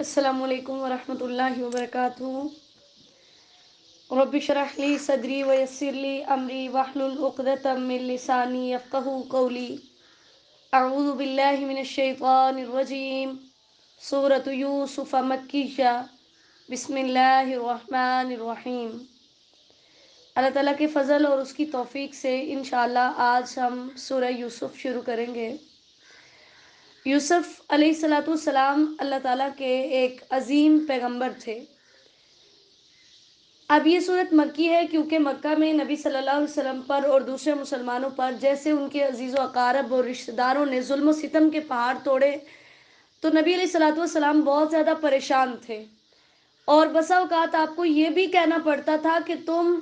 السلام علیکم ورحمۃ اللہ وبرکاتہ۔ رب اشرح لی صدری ویسر لی امری واحلل عقدۃ من لسانی یفقہوا قولی۔ اعوذ باللہ من الشیطان الرجیم۔ سورۃ یوسف مکیہ۔ بسم اللہ الرحمن الرحیم۔ اللہ تعالیٰ کے فضل اور اس کی توفیق سے انشاءاللہ آج ہم سورہ یوسف شروع کریں گے۔ یوسف علیہ السلام اللہ تعالیٰ کے ایک عظیم پیغمبر تھے۔ اب یہ صورت مکی ہے کیونکہ مکہ میں نبی صلی اللہ علیہ وسلم پر اور دوسرے مسلمانوں پر جیسے ان کے عزیز و اقارب اور رشتہ داروں نے ظلم و ستم کے پہاڑ توڑے، تو نبی علیہ السلام بہت زیادہ پریشان تھے، اور بسا اوقات آپ کو یہ بھی کہنا پڑتا تھا کہ تم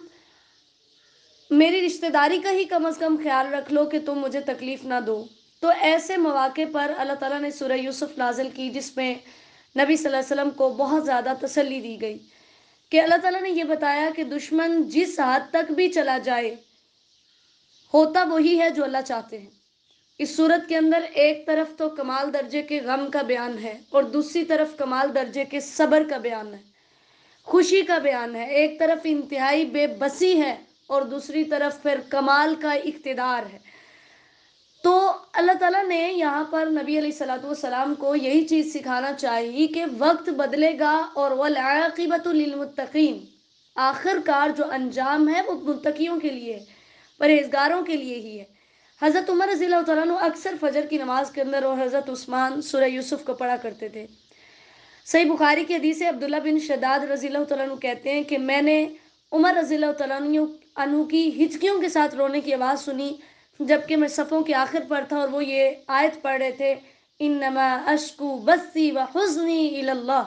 میری رشتہ داری کا ہی کم از کم خیال رکھ لو کہ تم مجھے تکلیف نہ دو۔ تو ایسے مواقع پر اللہ تعالیٰ نے سورہ یوسف نازل کی، جس میں نبی صلی اللہ علیہ وسلم کو بہت زیادہ تسلی دی گئی کہ اللہ تعالیٰ نے یہ بتایا کہ دشمن جس حد تک بھی چلا جائے، ہوتا وہی ہے جو اللہ چاہتے ہیں۔ اس صورت کے اندر ایک طرف تو کمال درجے کے غم کا بیان ہے اور دوسری طرف کمال درجے کے صبر کا بیان ہے، خوشی کا بیان ہے۔ ایک طرف انتہائی بے بسی ہے اور دوسری طرف پھر کمال کا اقتدار ہے۔ تو اللہ تعالیٰ نے یہاں پر نبی علیہ السلام کو یہی چیز سکھانا چاہیے کہ وقت بدلے گا اور والعاقبۃ للمتقین، آخر کار جو انجام ہے وہ متقیوں کے لیے، پرہیزگاروں کے لیے ہی ہے۔ حضرت عمر رضی اللہ تعالیٰ عنہ اکثر فجر کی نماز کے اندر اور حضرت عثمان سورہ یوسف کو پڑھا کرتے تھے۔ صحیح بخاری کی حدیث ہے، عبداللہ بن شداد رضی اللہ تعالیٰ عنہ کہتے ہیں کہ میں نے عمر رضی اللہ تعالیٰ عنہ کی ہچکیوں کے ساتھ رونے کی آواز سنی، جبکہ میں صفوں کے آخر پر تھا اور وہ یہ آیت پڑھ رہے تھے، انما اشکو بثی وحزنی الی اللہ۔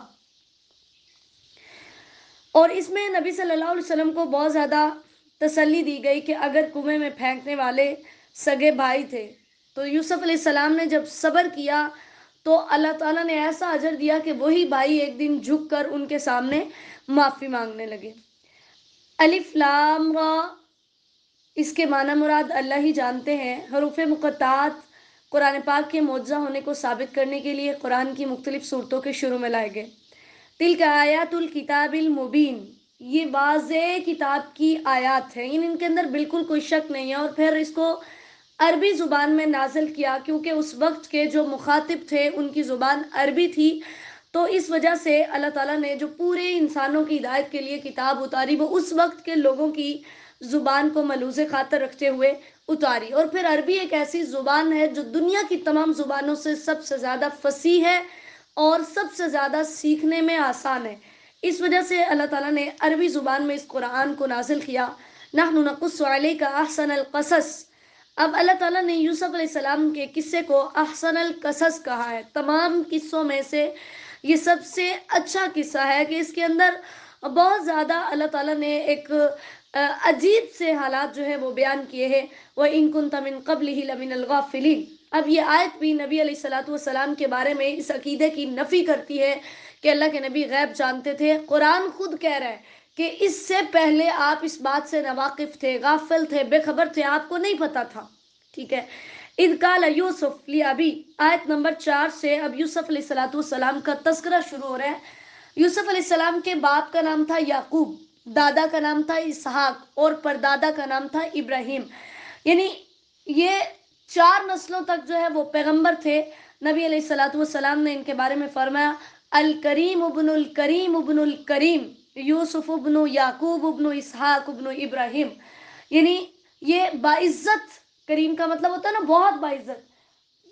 اور اس میں نبی صلی اللہ علیہ وسلم کو بہت زیادہ تسلی دی گئی کہ اگر کنویں میں پھینکنے والے سگے بھائی تھے تو یوسف علیہ السلام نے جب صبر کیا تو اللہ تعالیٰ نے ایسا اجر دیا کہ وہی بھائی ایک دن جھک کر ان کے سامنے معافی مانگنے لگے۔ الف لام را، اس کے معنی مراد اللہ ہی جانتے ہیں۔ حروف مقطعات قرآن پاک کے معجزہ ہونے کو ثابت کرنے کے لیے قرآن کی مختلف صورتوں کے شروع میں لائے گئے۔ تلک آیات الکتاب المبین، یہ واضح کتاب کی آیات ہیں، ان کے اندر بالکل کوئی شک نہیں ہے۔ اور پھر اس کو عربی زبان میں نازل کیا کیونکہ اس وقت کے جو مخاطب تھے ان کی زبان عربی تھی، تو اس وجہ سے اللہ تعالیٰ نے جو پورے انسانوں کی ہدایت کے لیے کتاب اتاری، وہ اس وقت کے لوگوں کی زبان کو ملحوظ خاطر رکھتے ہوئے اتاری۔ اور پھر عربی ایک ایسی زبان ہے جو دنیا کی تمام زبانوں سے سب سے زیادہ فصیح ہے اور سب سے زیادہ سیکھنے میں آسان ہے۔ اس وجہ سے اللہ تعالیٰ نے عربی زبان میں اس قرآن کو نازل کیا۔ نحن نقص علیک احسن القصص، اب اللہ تعالیٰ نے یوسف علیہ السلام کے قصے کو احسن القصص کہا ہے، تمام قصوں میں سے یہ سب سے اچھا قصہ ہے کہ اس کے اندر بہت زیادہ اللہ تعالیٰ نے ایک عجیب سے حالات جو ہے وہ بیان کیے ہیں۔ وَإِن كُنْتَ مِن قَبْلِهِ لَمِنَ الْغَافِلِينَ، اب یہ آیت بھی نبی علیہ السلام کے بارے میں اس عقیدے کی نفی کرتی ہے کہ اللہ کے نبی غیب جانتے تھے۔ قرآن خود کہہ رہا ہے کہ اس سے پہلے آپ اس بات سے ناواقف تھے، غافل تھے، بے خبر تھے، آپ کو نہیں پتا تھا، ٹھیک ہے۔ اذ قال یوسف لأبی، آیت نمبر 4 سے اب یوسف علیہ السلام کا تذکرہ شروع ہو رہا ہے۔ یوسف علیہ السلام کے باپ کا نام تھا یعقوب، دادا کا نام تھا اسحاق اور پردادا کا نام تھا ابراہیم، یعنی یہ 4 نسلوں تک جو ہے وہ پیغمبر تھے۔ نبی علیہ السلام نے ان کے بارے میں فرمایا، الکریم ابن الکریم ابن الکریم، یوسف ابن یعقوب ابن اسحاق ابن ابراہیم، یعنی یہ باعزت، کریم کا مطلب ہوتا ہے نا بہت باعزت،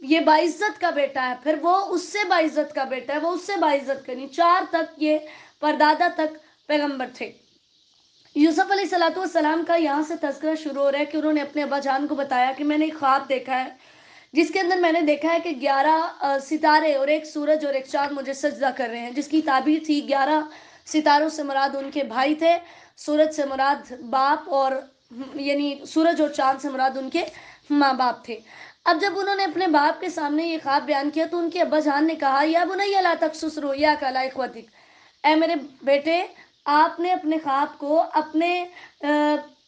یہ باعزت کا بیٹا ہے، پھر وہ اس سے باعزت کا بیٹا ہے، وہ اس سے باعزت کا نہیں، 4 تک یہ پردادا تک پیغمبر تھے۔ یوسف علیہ السلام کا یہاں سے تذکرہ شروع ہو رہا ہے کہ انہوں نے اپنے ابا جان کو بتایا کہ میں نے ایک خواب دیکھا ہے جس کے اندر میں نے دیکھا ہے کہ 11 ستارے اور ایک سورج اور ایک چاند مجھے سجدہ کر رہے ہیں، جس کی تعبیر تھی 11 ستاروں سے مراد ان کے بھائی تھے، سورج سے مراد باپ، اور یعنی سورج اور چاند سے مراد ان کے ماں باپ تھے۔ اب جب انہوں نے اپنے باپ کے سامنے یہ خواب بیان کیا تو ان کے ابا جان نے کہا، یا بنی لا تقصص رؤیاک علی اخوتک، اے میرے بیٹے، آپ نے اپنے خواب کو اپنے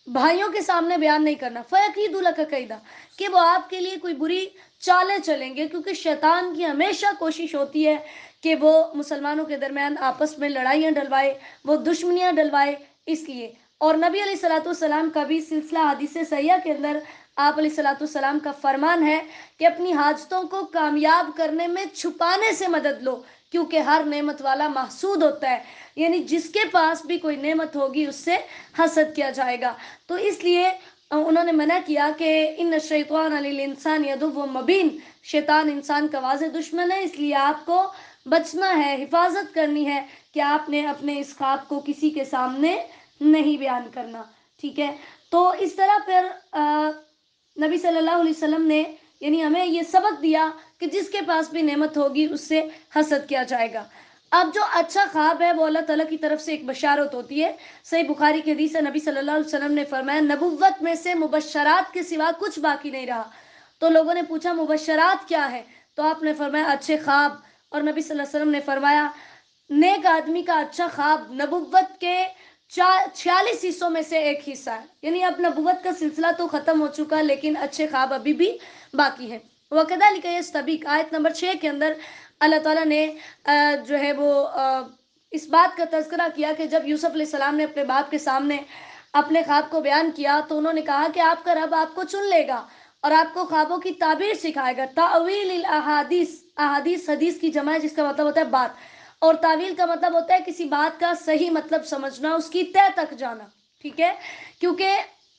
भाइयों के सामने बयान नहीं करना। फ़यकीदु लका कैदा, कि वो आपके लिए कोई बुरी चालें चलेंगे, क्योंकि शैतान की हमेशा कोशिश होती है कि वो मुसलमानों के दरमियान आपस में लड़ाइयाँ डलवाए, वो दुश्मनियाँ डलवाए, इसलिए। और नबी अलैहिस्सलाम का भी सिलसिला हदीस सहिहा के अंदर आप अलैहिस्सलाम का फरमान है कि अपनी हाजतों को कामयाब करने में छुपाने से मदद लो, क्योंकि हर नेमत वाला महसूद होता है, यानी जिसके पास भी कोई नेमत होगी उससे हसद किया जाएगा। तो इसलिए उन्होंने मना किया कि इन शैतान लिल इंसान यदुव्व मबीन, शैतान इंसान का वाज़ेह दुश्मन है, इसलिए आपको बचना है, हिफाजत करनी है कि आपने अपने इस ख्वाब को किसी के सामने नहीं बयान करना। ठीक है, तो इस तरह फिर नबी सल्लल्लाहु अलैहि वसल्लम ने यानी हमें ये सबक दिया कि जिसके पास भी नेमत होगी उससे हसद किया जाएगा। अब जो अच्छा ख्वाब है वो अल्लाह ताला की तरफ से एक बशारत होती है। सही बुखारी की हदीस है, नबी सल्लल्लाहु अलैहि वसल्लम ने फरमाया, नबुव्वत में से मुबश्शरात के सिवा कुछ बाकी नहीं रहा। तो लोगों ने पूछा मुबश्शरात क्या है, तो आपने फरमाया अच्छे ख्वाब। और नबी सल्लल्लाहु अलैहि वसल्लम ने फरमाया नेक आदमी का अच्छा ख्वाब नबुव्वत के 46 हिस्सों में से एक हिस्सा है, यानी अब नबुव्वत का सिलसिला तो खत्म हो चुका, लेकिन अच्छे ख्वाब अभी भी बाकी है। वकदालिक यस्तबीक, आयत नंबर 6 के अंदर अल्लाह ताला ने जो है वो इस बात का तज़किरा किया कि जब यूसुफ अलैहिस्सलाम ने अपने बाप के सामने अपने ख्वाब को बयान किया तो उन्होंने कहा कि आपका रब आपको चुन लेगा और आपको ख्वाबों की ताबीर सिखाएगा। तावील अहादीस, अहादीस हदीस की जमा है जिसका मतलब होता है बात, और तावील का मतलब होता है किसी बात का सही मतलब समझना, उसकी तह तक जाना। ठीक है, क्योंकि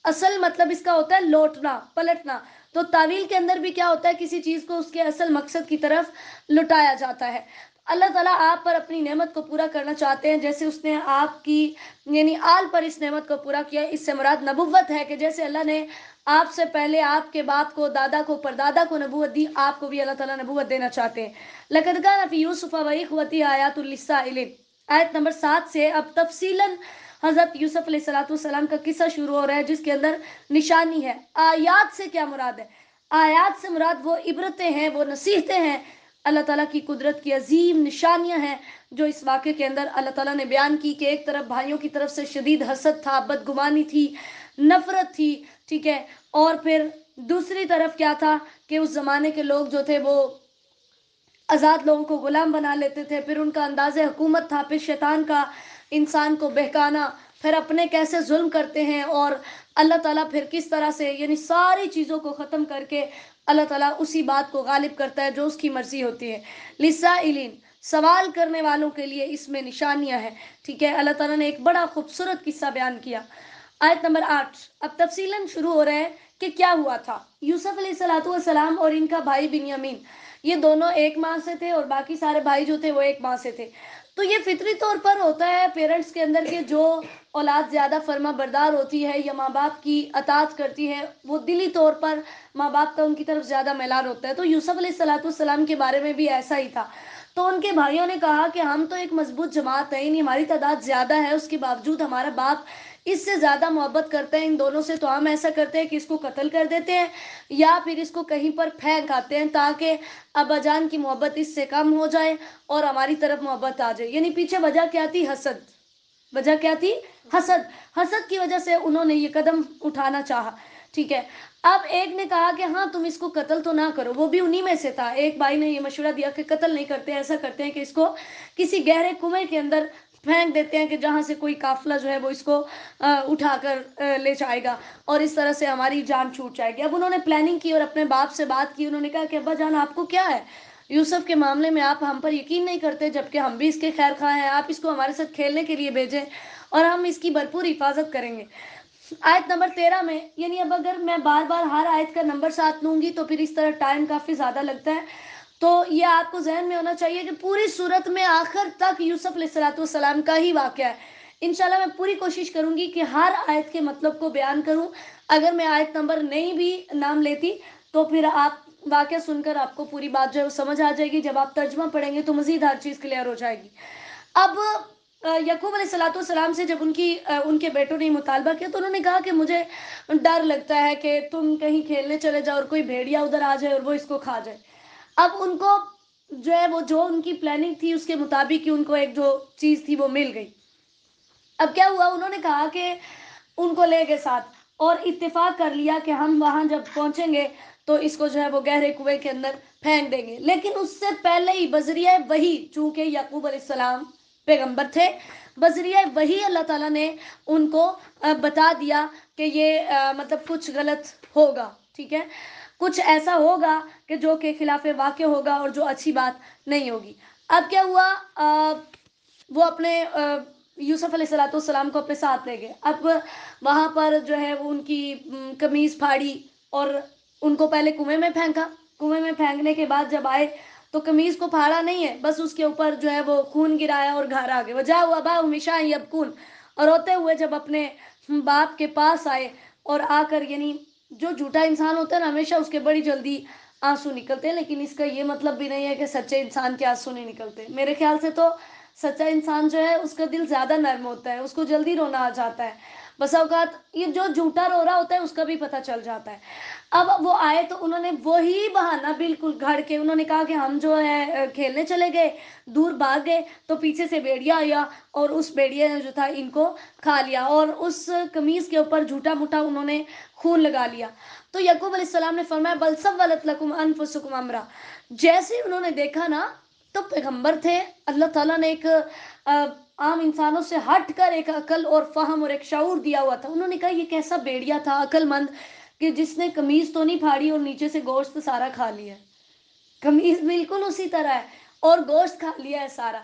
असल मतलब इसका होता है लौटना, पलटना। तो तावील के अंदर भी क्या होता है, किसी चीज को उसके असल मकसद की तरफ लुटाया जाता है। अल्लाह ताला आप पर अपनी नेमत को पूरा करना चाहते हैं, जैसे उसने आपकी यानी आल पर इस नेमत को पूरा किया। इससे मुराद नबुव्वत है कि जैसे अल्लाह ने आपसे पहले आपके बाप को, दादा को, परदादा को नबूवत दी, आपको भी अल्लाह ताला नबूवत देना चाहते हैं। लक़द कान फ़ी यूसुफ़ व इख़्वतिही आयातुल लिस्साइलिन, आयत नंबर 7 से अब तफसीलन हज़रत यूसुफ अलैहिस्सलाम का किस्सा शुरू हो रहा है, जिसके अंदर निशानी है। आयात से क्या मुराद है? आयात से मुराद वो इबरतें हैं, वो नसीहतें हैं, अल्लाह ताला की कुदरत की अजीम निशानियां हैं जो इस वाक़े के अंदर अल्लाह ताला ने बयान की कि एक तरफ भाइयों की तरफ से शदीद हसद था, बदगुमानी थी, नफरत थी। ठीक है, और फिर दूसरी तरफ क्या था कि उस ज़माने के लोग जो थे वो आज़ाद लोगों को गुलाम बना लेते थे, फिर उनका अंदाज़े हुकूमत था, फिर शैतान का इंसान को बहकाना, फिर अपने कैसे जुल्म करते हैं, और अल्लाह ताला फिर किस तरह से यानी सारी चीज़ों को ख़त्म करके अल्लाह ताला उसी बात को गालिब करता है जो उसकी मर्ज़ी होती है। लिस्साइलिन, सवाल करने वालों के लिए इसमें निशानियां हैं। ठीक है, अल्लाह ताला ने एक बड़ा खूबसूरत किस्सा बयान किया। आयत नंबर 8 अब तफसीलन शुरू हो रहा है कि क्या हुआ था। यूसुफ अलैहिस्सलाम और इनका भाई बिन्यामीन, ये दोनों एक माँ से थे और बाकी सारे भाई जो थे वो एक माँ से थे। तो ये फितरी तौर पर होता है पेरेंट्स के अंदर के जो औलाद ज़्यादा फर्मा बरदार होती है या माँ बाप की अताअत करती है, वो दिली तौर पर माँ बाप का उनकी तरफ ज़्यादा मैलान होता है। तो यूसुफ अलैहिस्सलाम के बारे में भी ऐसा ही था। तो उनके भाइयों ने कहा कि हम तो एक मजबूत जमात है, नहीं हमारी तादाद ज़्यादा है, उसके बावजूद हमारा बाप इससे ज़्यादा मोहब्बत करते हैं इन दोनों से, तो हम ऐसा करते हैं कि इसको कत्ल कर देते हैं या फिर इसको कहीं पर फेंक आते हैं, ताकि अब्बाजान की मोहब्बत इससे कम हो जाए और हमारी तरफ मोहब्बत आ जाए। यानी पीछे वजह क्या थी? हसद। वजह क्या थी? हसद। हसद की वजह से उन्होंने ये कदम उठाना चाहा। ठीक है, अब एक ने कहा कि हाँ तुम इसको कत्ल तो ना करो, वो भी उन्हीं में से था। एक भाई ने ये मशवरा दिया कि कत्ल नहीं करते, ऐसा करते हैं कि इसको किसी गहरे कुएं के अंदर फेंक देते हैं कि जहाँ से कोई काफिला जो है वो इसको उठाकर ले जाएगा और इस तरह से हमारी जान छूट जाएगी। अब उन्होंने प्लानिंग की और अपने बाप से बात की। उन्होंने कहा कि अब्बा जान आपको क्या है, यूसुफ के मामले में आप हम पर यकीन नहीं करते, जबकि हम भी इसके खैर खा हैं। आप इसको हमारे साथ खेलने के लिए भेजें और हम इसकी भरपूर हिफाजत करेंगे। आयत नंबर 13 में, यानी अब अगर मैं बार बार हर आयत का नंबर साथ लूंगी तो फिर इस तरह टाइम काफ़ी ज़्यादा लगता है। तो ये आपको जहन में होना चाहिए कि पूरी सूरत में आखिर तक यूसुफ अलैहिस्सलाम का ही वाक़या है। इंशाल्लाह मैं पूरी कोशिश करूंगी कि हर आयत के मतलब को बयान करूं। अगर मैं आयत नंबर नहीं भी नाम लेती तो फिर आप वाक़या सुनकर आपको पूरी बात जो है वो समझ आ जाएगी। जब आप तर्जुमा पढ़ेंगे तो मज़ीद हर चीज़ क्लियर हो जाएगी। अब याकूब अलैहिस्सलाम से जब उनके बेटों ने मुतालबा किया तो उन्होंने कहा कि मुझे डर लगता है कि तुम कहीं खेलने चले जाओ और कोई भेड़िया उधर आ जाए और वो इसको खा जाए। अब उनको जो है वो जो उनकी प्लानिंग थी उसके मुताबिक ही उनको एक जो चीज़ थी वो मिल गई। अब क्या हुआ, उन्होंने कहा कि उनको ले गए साथ। اور اتفاق کر لیا کہ ہم وہاں جب پہنچیں گے تو اس کو جو ہے وہ گہرے کنویں کے اندر پھینک دیں گے. لیکن اس سے پہلے ہی بذریعہ وحی، چونکہ یعقوب علیہ السلام پیغمبر تھے، بذریعہ وحی اللہ تعالیٰ نے ان کو بتا دیا کہ یہ مطلب کچھ غلط ہوگا، ٹھیک ہے، کچھ ایسا ہوگا کہ جو کہ خلاف واقع ہوگا اور جو اچھی بات نہیں ہوگی. اب کیا ہوا، وہ اپنے یوسف علیہ السلام کو اپنے ساتھ لے گئے. اب وہاں پر جو ہے وہ ان کی قمیض پھاڑی اور ان کو پہلے کنویں میں پھینکا. کنویں میں پھینکنے کے بعد جب آئے تو قمیض کو پھاڑا نہیں ہے، بس اس کے اوپر جو ہے وہ خون گرایا اور گھر آ گئے. وجا ہوا با ہمیشہ یبکون، اور ہوتے ہوئے جب اپنے باپ کے پاس آئے اور آ کر، یعنی جو جھوٹا انسان ہوتا ہے نا ہمیشہ اس کے بڑی جلدی آنسو نکلتے ہیں، لیکن اس کا یہ مطلب بھی نہیں ہے کہ سچے انسان کے آنسو نہیں نکلتے. میرے خیال سے تو سچا انسان جو ہے اس کا دل زیادہ نرم ہوتا ہے، اس کو جلدی رونا آ جاتا ہے. بس اوقات یہ جو جھوٹا رو رہا ہوتا ہے اس کا بھی پتہ چل جاتا ہے. اب وہ آئے تو انہوں نے وہی بہانہ بالکل گھڑ کے انہوں نے کہا کہ ہم جو ہے کھیلنے چلے گئے، دور بھاگ گئے تو پیچھے سے بھیڑیا آیا اور اس بھیڑیے نے جو تھا ان کو کھا لیا، اور اس قمیض کے اوپر جھوٹا موٹا انہوں نے خون لگا لیا. تو یعقوب علیہ السلام نے فرمایا بل سولت لکم انفسکم امرا. جیسے انہوں نے دیکھا نا، تو پیغمبر تھے، اللہ تعالیٰ نے ایک عام انسانوں سے ہٹ کر ایک عقل اور فہم اور ایک شعور دیا ہوا تھا. انہوں نے کہا یہ کیسا بیڑیا تھا عقل مند کہ جس نے قمیض تو نہیں پھاڑی اور نیچے سے گوشت سارا کھا لیا. قمیض بالکل اسی طرح ہے اور گوشت کھا لیا ہے سارا.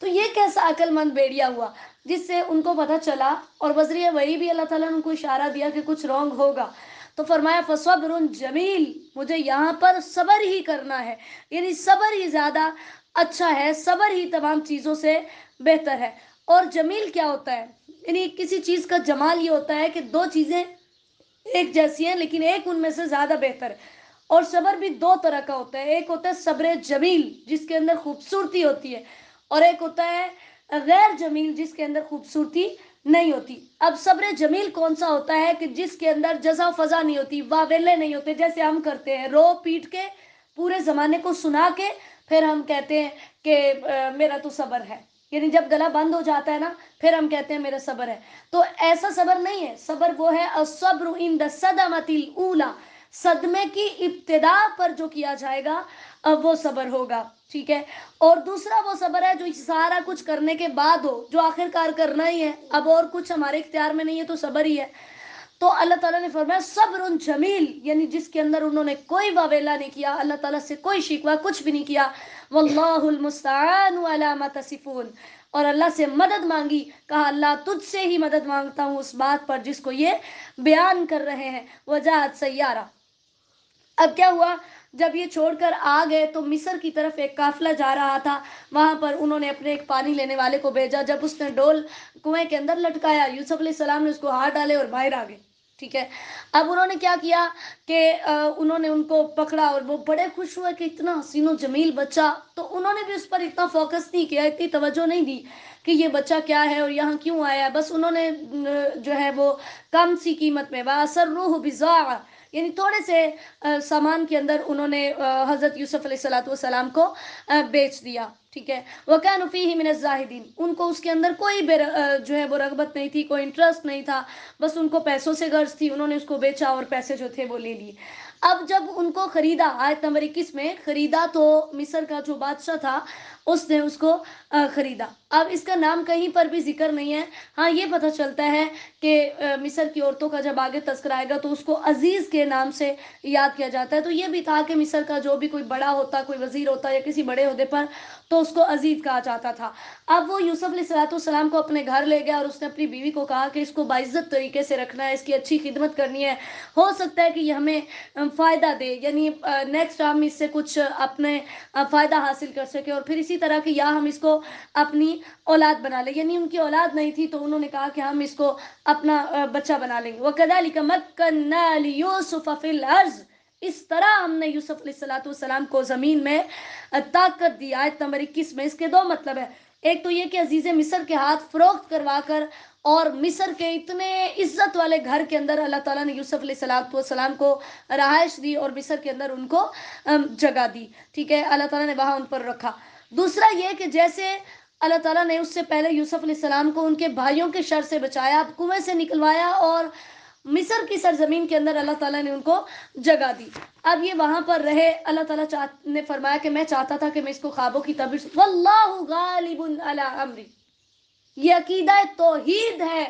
تو یہ کیسا عقل مند بیڑیا ہوا جس سے ان کو پتہ چلا، اور بذریعہ وہی بھی اللہ تعالیٰ نے ان کو اشارہ دیا کہ کچھ رونگ ہوگا. تو فرمایا فصبر جمیل، مجھے یہاں پر صبر ہی کرنا ہے، یعنی صبر ہی زیادہ اچھا ہے، صبر ہی تمام چیزوں سے بہتر ہے. اور جمیل کیا ہوتا ہے، یعنی کسی چیز کا جمال یہ ہوتا ہے کہ دو چیزیں ایک جیسی ہیں لیکن ایک ان میں سے زیادہ بہتر ہے. اور صبر بھی دو طرح کا ہوتا ہے، ایک ہوتا ہے صبر جمیل جس کے اندر خوبصورتی ہوتی ہے، اور ایک ہوتا ہے غیر جمیل جس کے اندر خوبصورتی نہیں ہوتی. اب صبر جمیل کون سا ہوتا ہے کہ جس کے اندر جزا فضا نہیں ہوتی، واویلے نہیں ہوتے، جیسے ہم کرتے ہیں رو پیٹ کے پورے زمانے کو سنا کے پھر ہم کہتے ہیں کہ میرا تو صبر ہے. یعنی جب گلا بند ہو جاتا ہے نا پھر ہم کہتے ہیں میرا صبر ہے. تو ایسا صبر نہیں ہے. صبر وہ ہے الصبر عند الصدمۃ الاولی، صدمے کی ابتدا پر جو کیا جائے گا اب وہ صبر ہوگا، ٹھیک ہے. اور دوسرا وہ صبر ہے جو سارا کچھ کرنے کے بعد ہو، جو آخر کار کرنا ہی ہے، اب اور کچھ ہمارے اختیار میں نہیں ہے تو صبر ہی ہے. تو اللہ تعالیٰ نے فرمایا صبر جمیل، یعنی جس کے اندر انہوں نے کوئی واویلا نہیں کیا، اللہ تعالیٰ سے کوئی شکوہ کچھ بھی نہیں کیا. واللہ المستعان علی ما تصفون، اور اللہ سے مدد مانگی، کہا اللہ تجھ سے ہی مدد مانگتا ہوں اس بات پر جس کو یہ بیان کر رہے ہیں. وجاءت سیارہ. اب کیا ہوا، جب یہ چھوڑ کر آ گئے تو مصر کی طرف ایک قافلہ جا رہا تھا. وہاں پر انہوں نے اپنے ایک پانی لینے والے کو بھیجا. جب اس نے ڈول کنویں کے اندر لٹکایا، یوسف علیہ السلام نے اس کو ہاتھ ڈالے اور باہر آ گئے، ٹھیک ہے. اب انہوں نے کیا کیا کہ انہوں نے ان کو پکڑا اور وہ بڑے خوش ہوئے کہ اتنا حسین و جمیل بچہ. تو انہوں نے بھی اس پر اتنا فوکس نہیں کیا، اتنی توجہ نہیں دی کہ یہ بچہ کیا ہے اور یہاں کیوں آیا ہے. بس انہوں نے جو ہے وہ کم سی قیمت میں وَأَسَرُّوهُ بِضَاعَةً، یعنی تھوڑے سے سامان کے اندر انہوں نے حضرت یوسف علیہ السلام کو بیچ دیا، ٹھیک ہے. وَكَانُوا فِيهِ مِنَ الزَّاهِدِينَ، ان کو اس کے اندر کوئی جو ہے وہ رغبت نہیں تھی، کوئی انٹرسٹ نہیں تھا، بس ان کو پیسوں سے غرض تھی. انہوں نے اس کو بیچا اور پیسے جو تھے وہ لے لیے. اب جب ان کو خریدا، آیت نمبر 21 میں خریدا، تو مصر کا جو بادشاہ تھا اس نے اس کو خریدا. اب اس کا نام کہیں پر بھی ذکر نہیں ہے. ہاں یہ پتہ چلتا ہے کہ مصر کی عورتوں کا جب آگے تذکرہ آئے گا تو اس کو عزیز کے نام سے یاد کیا جاتا ہے. تو یہ بھی تھا کہ مصر کا جو بھی کوئی بڑا ہوتا، کوئی وزیر ہوتا یا کسی بڑے عہدے پر، تو اس کو عزیز کہا جاتا تھا. اب وہ یوسف علیہ السلام کو اپنے گھر لے گیا اور اس نے اپنی بیوی کو کہا کہ اس کو باعزت طریقے سے رکھنا ہے، اس کی اچھی خدمت کرنی ہے، ہو سکتا ہے کہ یہ ہمیں فائدہ دے، یعنی نیکسٹ ہم اس سے کچھ اپنے فائدہ حاصل کر سکے، اور پھر اسی طرح کہ یا ہم اس کو اپنی اولاد بنا لیں. یعنی ان کی اولاد نہیں تھی تو انہوں نے کہا کہ ہم اس کو اپنا بچہ بنا لیں گے. وَكَذَلِكَ مَكَّنَّا لِيُوسُفَ فِي الْأَرْضِ، اس طرح ہم نے یوسف علیہ السلام کو زمین میں طاقت دی. آیت نمبر 21 میں اس کے دو مطلب ہے. ایک تو یہ کہ عزیز مصر کے ہاتھ فروخت کروا کر اور مصر کے اتنے عزت والے گھر کے اندر اللہ تعالیٰ نے یوسف علیہ السلام کو رہائش دی اور مصر کے اندر ان کو جگہ دی، ٹھیک ہے. اللہ تعالیٰ نے وہاں ان پر رکھا. دوسرا یہ کہ جیسے اللہ تعالیٰ نے اس سے پہلے یوسف علیہ السلام کو ان کے بھائیوں کے شر سے بچایا، کنویں سے نکلوایا اور مصر کی سرزمین کے اندر اللہ تعالیٰ نے ان کو جگہ دی. اب یہ وہاں پر رہے. اللہ تعالیٰ نے فرمایا کہ میں چاہتا تھا کہ میں اس کو خوابوں کی تعبیر واللہ غالب علی امری. یہ عقیدہ توحید ہے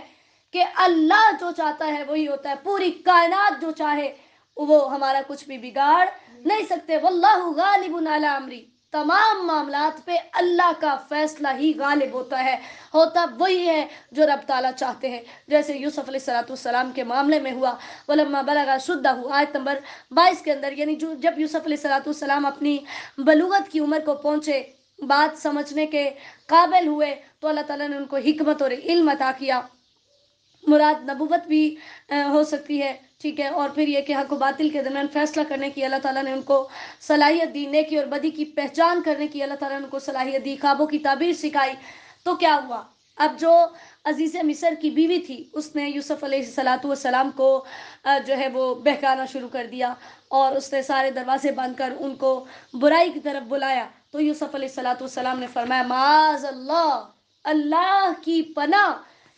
کہ اللہ جو چاہتا ہے وہی ہوتا ہے. پوری کائنات جو چاہے وہ ہمارا کچھ بھی بگاڑ نہیں سکتے. واللہ غالب علی امری. تمام معاملات پہ اللہ کا فیصلہ ہی غالب ہوتا ہے. ہوتا وہی ہے جو رب تعالیٰ چاہتے ہیں. جیسے یوسف علیہ السلام کے معاملے میں ہوا. ولما بلغ شدہ آیت نمبر 22 کے اندر، یعنی جب یوسف علیہ السلام اپنی بلوغت کی عمر کو پہنچے، بات سمجھنے کے قابل ہوئے، تو اللہ تعالیٰ نے ان کو حکمت اور علم عطا کیا. مراد نبوت بھی ہو سکتی ہے، ٹھیک ہے. اور پھر یہ کہ حق و باطل کے درمیان فیصلہ کرنے کی اللہ تعالیٰ نے ان کو صلاحیت دی. نیکی اور بدی کی پہچان کرنے کی اللہ تعالیٰ نے ان کو صلاحیت دی. خوابوں کی تعبیر سکھائی. تو کیا ہوا؟ اب جو عزیز مصر کی بیوی تھی اس نے یوسف علیہ السلام کو جو ہے وہ بہکانا شروع کر دیا، اور اس نے سارے دروازے بند کر ان کو برائی کی طرف بلایا. تو یوسف علیہ السلام نے فرمایا معاذ اللہ، اللہ کی پناہ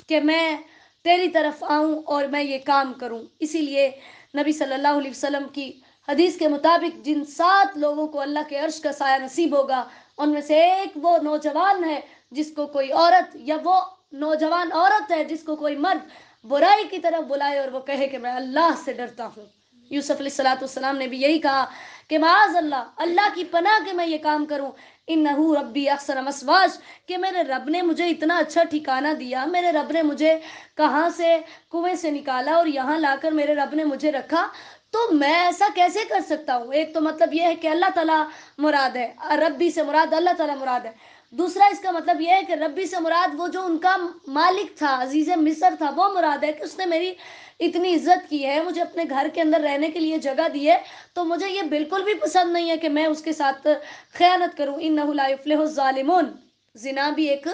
کہ میں تیری طرف آؤں اور میں یہ کام کروں. اسی لیے نبی صلی اللہ علیہ وسلم کی حدیث کے مطابق جن 7 لوگوں کو اللہ کے عرش کا سایہ نصیب ہوگا، ان میں سے ایک وہ نوجوان ہے جس کو کوئی عورت، یا وہ نوجوان عورت ہے جس کو کوئی مرد برائی کی طرف بلائے اور وہ کہے کہ میں اللہ سے ڈرتا ہوں. یوسف علیہ السلام نے بھی یہی کہا کہ معاذ اللہ، اللہ کی پناہ کہ میں یہ کام کروں. انہو ربی احسن مسواج، کہ میرے رب نے مجھے اتنا اچھا ٹھکانہ دیا، میرے رب نے مجھے کہاں سے کنویں سے نکالا اور یہاں لا کر میرے رب نے مجھے رکھا، تو میں ایسا کیسے کر سکتا ہوں؟ ایک تو مطلب یہ ہے کہ اللہ تعالیٰ مراد ہے، ربی سے مراد اللہ تعالیٰ مراد ہے. دوسرا اس کا مطلب یہ ہے کہ ربی سے مراد وہ جو ان کا مالک تھا، عزیز مصر تھا، وہ مراد ہے کہ اس نے میری اتنی عزت کی ہے، مجھے اپنے گھر کے اندر رہنے کے لیے جگہ دی ہے، تو مجھے یہ بالکل بھی پسند نہیں ہے کہ میں اس کے ساتھ خیانت کروں. انہ لا یفلح الظالمون. زنا بھی ایک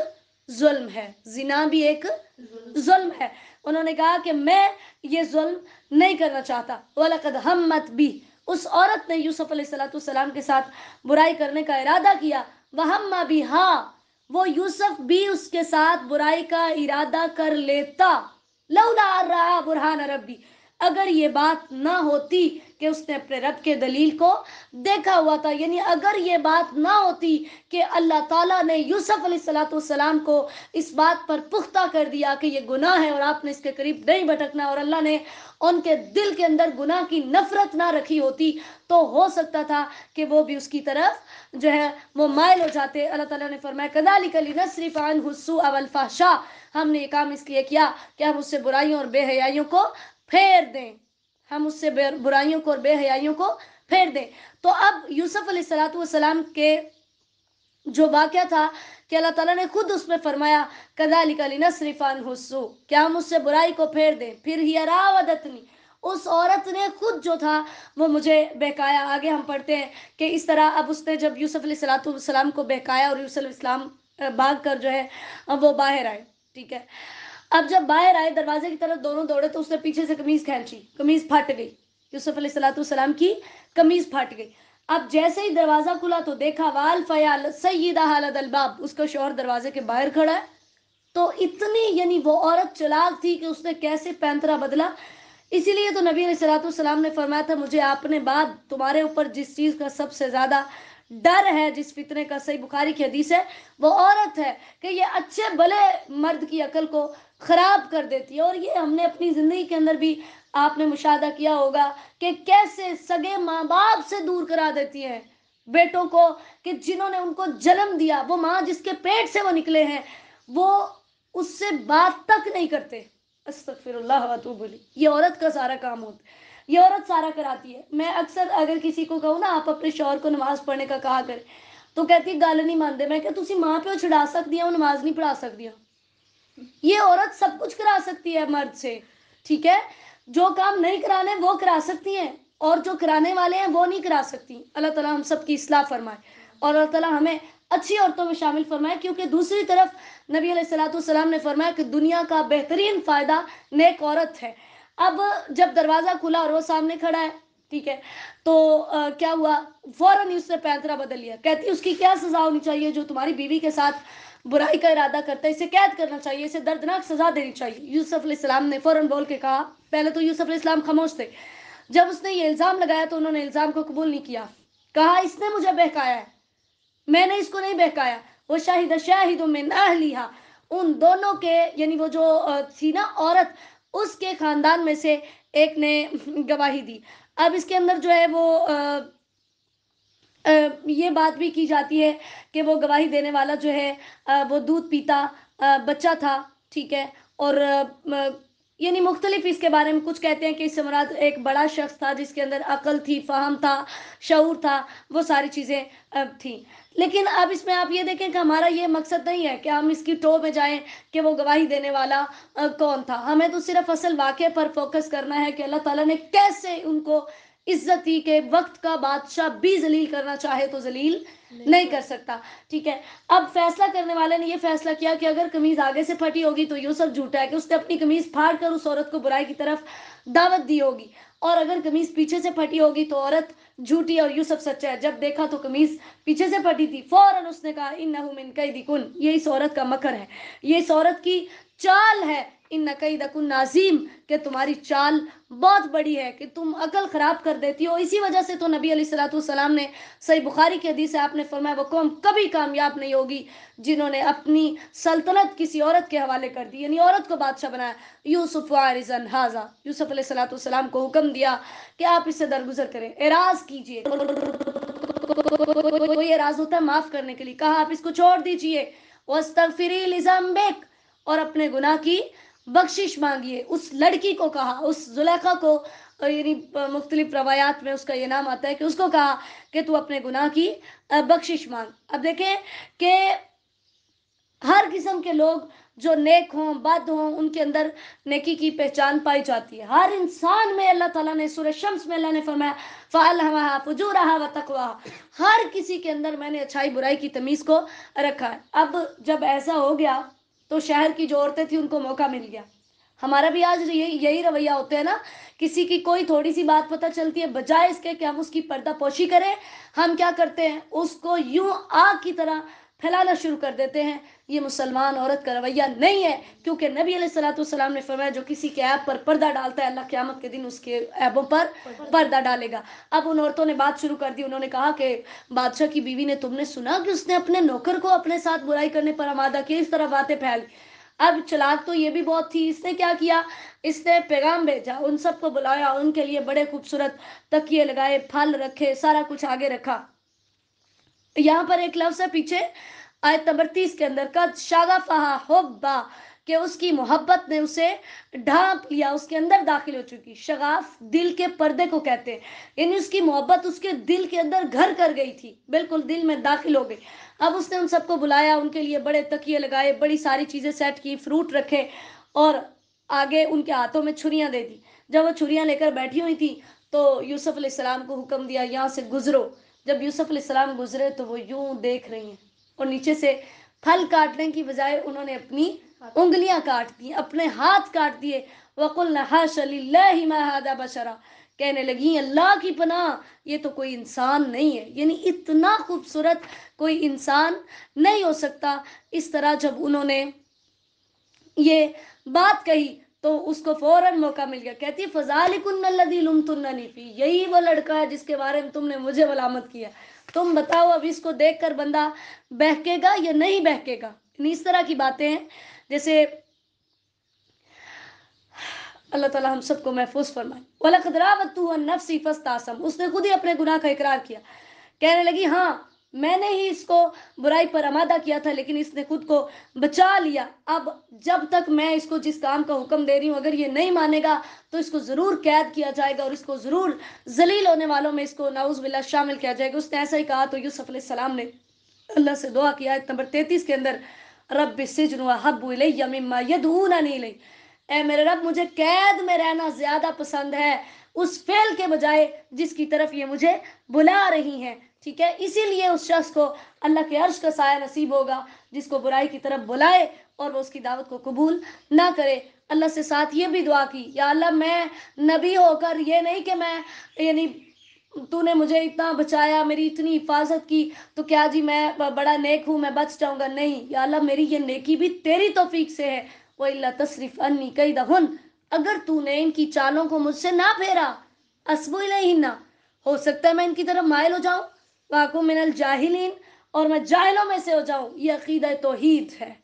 ظلم ہے، زنا بھی ایک ظلم ہے. انہوں نے کہا کہ میں یہ ظلم نہیں کرنا چاہتا. وَلَقَدْ هَمَّتْ بِهِ. اس عورت نے یوسف علیہ السلام کے ساتھ برائی کرنے کا ارادہ کیا. وَهَمَّ بِهَا. وہ یوسف بھی اس کے ساتھ برائی کا ارادہ کر لیتا. لولا ان رأى برہان ربی. اگر یہ بات نہ ہوتی کہ اس نے اپنے رب کے دلیل کو دیکھا ہوا تھا، یعنی اگر یہ بات نہ ہوتی کہ اللہ تعالیٰ نے یوسف علیہ السلام کو اس بات پر پختہ کر دیا کہ یہ گناہ ہے اور آپ نے اس کے قریب نہیں بھٹکنا، اور اللہ نے ان کے دل کے اندر گناہ کی نفرت نہ رکھی ہوتی، تو ہو سکتا تھا کہ وہ بھی اس کی طرف جو ہے وہ مائل ہو جاتے. اللہ تعالیٰ نے فرمایا كَذَلِكَ لِنَصْرِفَ عَنْهُ السُّوءَ وَالْفَحْشَاءَ. ہم نے یہ کام اس لیے کیا کہ ہم اس سے برائیوں اور بے حیائیوں کو پھیر دیں. ہم اس سے برائیوں کو اور بے حیائیوں کو پھیر دیں. تو اب یوسف علیہ السلام کے جو واقعہ تھا کہ اللہ تعالیٰ نے خود اس میں فرمایا كَذَلِكَ لِنَصْرِفَ عَنْهُ السُّوءَ، کیا ہم اس سے برائی کو پھیر دیں. پھر ہی راودتنی، اس عورت نے خود جو تھا وہ مجھے بہکایا. آگے ہم پڑھتے ہیں کہ اس طرح اب اس نے جب یوسف علیہ السلام کو بہکایا اور یوسف علیہ السلام بھاگ کر جو ہے وہ باہر آئے. ٹھیک ہے، اب جب باہر آئے دروازے کی طرف دونوں دوڑے تو اس نے پیچھے سے قمیض کھینچی، قمیض پھٹ گئی. یوسف علیہ السلام کی قمیض پھٹ گئی. اب جیسے ہی دروازہ کھلا تو دیکھا وَالْفَيَا سَيِّدَهَا لَدَى الْبَابِ، اس کا شوہر دروازے کے باہر کھڑا ہے. تو اتنی یعنی وہ عورت چلاک تھی کہ اس نے کیسے پینترا بدلا. اسی لیے تو نبی علیہ السلام نے فرمایا تھا مجھے اپنے بعد تمہارے اوپر جس چیز کا سب سے زیادہ ڈر ہے، جس فتنے کا، صحیح بخاری کی حدیث ہے، وہ عورت ہے کہ یہ اچھے بھلے مرد کی عقل کو خراب کر دیتی ہے. اور یہ ہم نے اپنی زندگی کے اندر بھی آپ نے مشاہدہ کیا ہوگا کہ کیسے سگے ماں باپ سے دور کرا دیتی ہیں بیٹوں کو، کہ جنہوں نے ان کو جنم دیا، وہ ماں جس کے پیٹ سے وہ نکلے ہیں، وہ اس سے بات تک نہیں کرتے. استغفر اللہ واتوب الیہ. یہ عورت کا سارا کام ہوتا ہے، یہ عورت سارا کراتی ہے. میں اکثر اگر کسی کو کہوں نا آپ اپنے شوہر کو نماز پڑھنے کا کہا کرے تو کہتی ہے گل نہیں مانتے. میں کہ تسی ماں پیو چھڑا سکتی ہیں، نماز نہیں پڑھا سکتی ہیں. یہ عورت سب کچھ کرا سکتی ہے مرد سے، ٹھیک ہے، جو کام نہیں کرانے وہ کرا سکتی ہیں، اور جو کرانے والے ہیں وہ نہیں کرا سکتی. اللہ تعالیٰ ہم سب کی اصلاح فرمائے اور اللہ تعالیٰ ہمیں اچھی عورتوں میں شامل فرمائے. کیونکہ دوسری طرف نبی علیہ السلام نے فرمایا کہ دنیا کا بہترین فائدہ نیک عورت ہے. اب جب دروازہ کھلا اور وہ سامنے کھڑا ہے، ٹھیک ہے، تو کیا ہوا، فوراً اس نے پینترا بدل لیا. کہتی اس کی کیا سزا ہونی چاہیے جو تمہاری بیوی کے ساتھ बुराई का इरादा करता है, इसे कैद करना चाहिए, इसे दर्दनाक सजा देनी चाहिए। यूसुफ अलैहिस्सलाम ने फौरन बोल के कहा, पहले तो यूसुफ अलैहिस्सलाम खामोश थे, जब उसने ये इल्जाम लगाया तो उन्होंने इल्जाम को कबूल नहीं किया, कहा इसने मुझे बहकाया है, मैंने इसको नहीं बहकाया। वो शाहिद शाहिद मिन अहलिहा, उन दोनों के यानी वो जो थी ना औरत, उसके खानदान में से एक ने गवाही दी। अब इसके अंदर जो है वो ये बात भी की जाती है कि वो गवाही देने वाला जो है वो दूध पीता बच्चा था, ठीक है। और यानी मुख्तलिफ इसके बारे में कुछ कहते हैं कि इससे मुराद एक बड़ा शख्स था जिसके अंदर अकल थी, फहम था, शऊर था, वो सारी चीज़ें थी। लेकिन अब इसमें आप ये देखें कि हमारा ये मकसद नहीं है कि हम इसकी टो में जाएं कि वो गवाही देने वाला कौन था। हमें तो सिर्फ असल वाक़े पर फोकस करना है कि अल्लाह ताला ने कैसे उनको इज्जत ही के वक्त का बादशाह भी जलील करना चाहे तो जलील नहीं कर सकता, ठीक है। अब फैसला करने वाले ने ये फैसला किया कि अगर कमीज आगे से फटी होगी तो यूसुफ झूठा है कि उसने अपनी कमीज फाड़ कर उस औरत को बुराई की तरफ दावत दी होगी, और अगर कमीज पीछे से फटी होगी तो औरत झूठी और यूसुफ सच्चा है। जब देखा तो कमीज पीछे से फटी थी, फौरन उसने कहा इन्नहु मिन कैदिकुन, ये इस औरत का मकर है, ये इस औरत की चाल है, इन्ना कैदकुन नाजीम, कि तुम्हारी चाल बहुत बड़ी है, कि तुम अकल खराब कर देती हो। इसी वजह से तो नबी अलैहिस्सलाम ने सही बुखारी की हदीस है, आपने फरमाया वो कौम कभी कामयाब नहीं होगी जिन्होंने अपनी सल्तनत किसी औरत के हवाले कर दी, यानी औरत को बादशाह बनाया। यूसुफ वारिसन हाजा, यूसुफ अलैहिस्सलाम को हुक्म दिया कि आप इससे दरगुजर करें, एराज कीजिए। कोई एराज होता है माफ करने के लिए, कहा आप इसको छोड़ दीजिए, वस्तगफिरी लिज़म्बिक, और अपने गुनाह की बख्शिश मांगिए। उस लड़की को कहा, उस जुलेखा को, यानी मुख्तलिफ रवायात में उसका ये नाम आता है कि उसको कहा कि तू अपने गुनाह की बख्शिश मांग। अब देखें कि हर किस्म के लोग जो नेक हों, बद हों, उनके अंदर नेकी की पहचान पाई जाती है। हर इंसान में अल्लाह ताला ने सूरह शम्स में अल्लाह ने फरमाया फ़अल्हमहा फुजूरहा व तक़वाहा, हर किसी के अंदर मैंने अच्छाई बुराई की तमीज़ को रखा है। अब जब ऐसा हो गया तो शहर की जो औरतें थी उनको मौका मिल गया। हमारा भी आज यही रवैया होता है ना, किसी की कोई थोड़ी सी बात पता चलती है, बजाय इसके कि हम उसकी पर्दापोशी करें, हम क्या करते हैं, उसको यूं आग की तरह फैलाना शुरू कर देते हैं। ये मुसलमान औरत का रवैया नहीं है, क्योंकि नबी अलैहिस्सलाम ने फरमाया जो किसी के ऐब पर पर्दा डालता है, अल्लाह क़यामत के दिन उसके ऐबों पर पर्दा डालेगा। अब उन औरतों ने बात शुरू कर दी, उन्होंने कहा कि बादशाह की बीवी ने, तुमने सुना कि उसने अपने नौकर को अपने साथ बुराई करने पर आमादा किया, इस तरह बातें फैल। अब चलाक तो ये भी बहुत थी, इसने क्या किया, इसने पैगाम भेजा, उन सबको बुलाया, उनके लिए बड़े खूबसूरत तकिए लगाए, फल रखे, सारा कुछ आगे रखा। यहाँ पर एक लफ्ज़ है पीछे आयत नंबर 30 के अंदर, कद शगफ़हा हुब्बा, कि उसकी मोहब्बत ने उसे ढांप लिया, उसके अंदर दाखिल हो चुकी। शगाफ दिल के पर्दे को कहते हैं, यानी उसकी मोहब्बत उसके दिल के अंदर घर कर गई थी, बिल्कुल दिल में दाखिल हो गई। अब उसने उन सबको बुलाया, उनके लिए बड़े तकिए लगाए, बड़ी सारी चीज़ें सेट की, फ्रूट रखे, और आगे उनके हाथों में छुरियां दे दी। जब वो छुरियां लेकर बैठी हुई थी तो यूसुफ अलैहिस्सलाम को हुक्म दिया यहाँ से गुजरो। जब यूसुफ अलैहिस्सलाम गुजरे तो वो यूं देख रही हैं, और नीचे से फल काटने की बजाय उन्होंने अपनी उंगलियां काट दी, अपने हाथ काट दिए। वकुल्ना हाशा लिल्लाहि मा हादा बशरा, कहने लगी अल्लाह की पनाह, ये तो कोई इंसान नहीं है, यानी इतना खूबसूरत कोई इंसान नहीं हो सकता। इस तरह जब उन्होंने ये बात कही तो उसको फौरन मौका मिल गया। कहती है फ़ज़ालिकुन्नल्लज़ी लुमतुन्ननी फ़ी, यही वो लड़का है जिसके बारे में तुमने मुझे मलामत किया। तुम बताओ अब इसको देखकर बंदा बहकेगा या नहीं बहकेगा। इस तरह की बातें हैं, जैसे अल्लाह ताला हम सबको महफूज फरमाए। वलक़द रावततुहु अन नफ़्सी फ़स्तासम, उसने खुद ही अपने गुनाह का इकरार किया, कहने लगी हाँ मैंने ही इसको बुराई पर आमादा किया था, लेकिन इसने खुद को बचा लिया। अब जब तक मैं इसको जिस काम का हुक्म दे रही हूँ, अगर ये नहीं मानेगा तो इसको ज़रूर कैद किया जाएगा, और इसको ज़रूर जलील होने वालों में इसको नाउज़ बिल्लाह शामिल किया जाएगा। उसने ऐसा ही कहा तो यूसुफ अलैहिस्सलाम ने अल्लाह से दुआ किया। आयत नंबर 33 के अंदर, रब्बि सिज्नु अहब्बु इलैय्या मिम्मा यदऊननी इलैह, ए मेरे रब मुझे कैद में रहना ज़्यादा पसंद है उस फेल के बजाय जिसकी तरफ ये मुझे बुला रही हैं, ठीक है। इसीलिए उस शख्स को अल्लाह के अर्श का साया नसीब होगा जिसको बुराई की तरफ बुलाए और वो उसकी दावत को कबूल ना करे। अल्लाह से साथ ये भी दुआ की, या अल्लाह मैं नबी होकर ये नहीं कि मैं यानी तूने मुझे इतना बचाया, मेरी इतनी हिफाजत की, तो क्या जी मैं बड़ा नेक हूँ, मैं बच जाऊंगा? नहीं या अल्लाह, मेरी ये नेकी भी तेरी तौफीक से है। वइल्ला तस्रिफ अन्नी कैदहुन, अगर तूने इनकी चालों को मुझसे ना फेरा, अस्बु इलैहिन्ना, हो सकता है मैं इनकी तरफ माइल हो जाऊं, वाकुम मिनल जाहिलीन, और मैं जाहिलों में से हो जाऊं। ये अकीदा तौहीद है।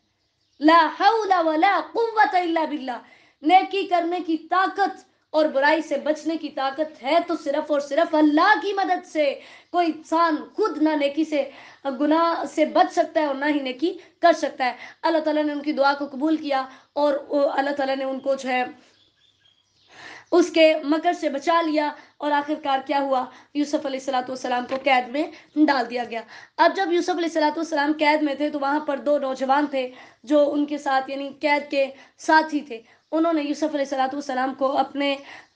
ला हौला वला कुव्वत इल्ला बिल्लाह, नेकी करने की ताकत और बुराई से बचने की ताकत है तो सिर्फ और सिर्फ अल्लाह की मदद से। कोई इंसान खुद ना नेकी से, गुनाह से बच सकता है और ना ही नेकी कर सकता है। अल्लाह ताला ने उनकी दुआ को कबूल किया और अल्लाह ताला ने उनको जो है उसके मकर से बचा लिया। और आखिरकार क्या हुआ, यूसुफ अलैहिस्सलाम को कैद में डाल दिया गया। अब जब यूसुफ अलैहिस्सलाम कैद में थे तो वहां पर दो नौजवान थे जो उनके साथ यानी कैद के साथी थे। उन्होंने यूसुफ अलैहिस्सलाम को अपने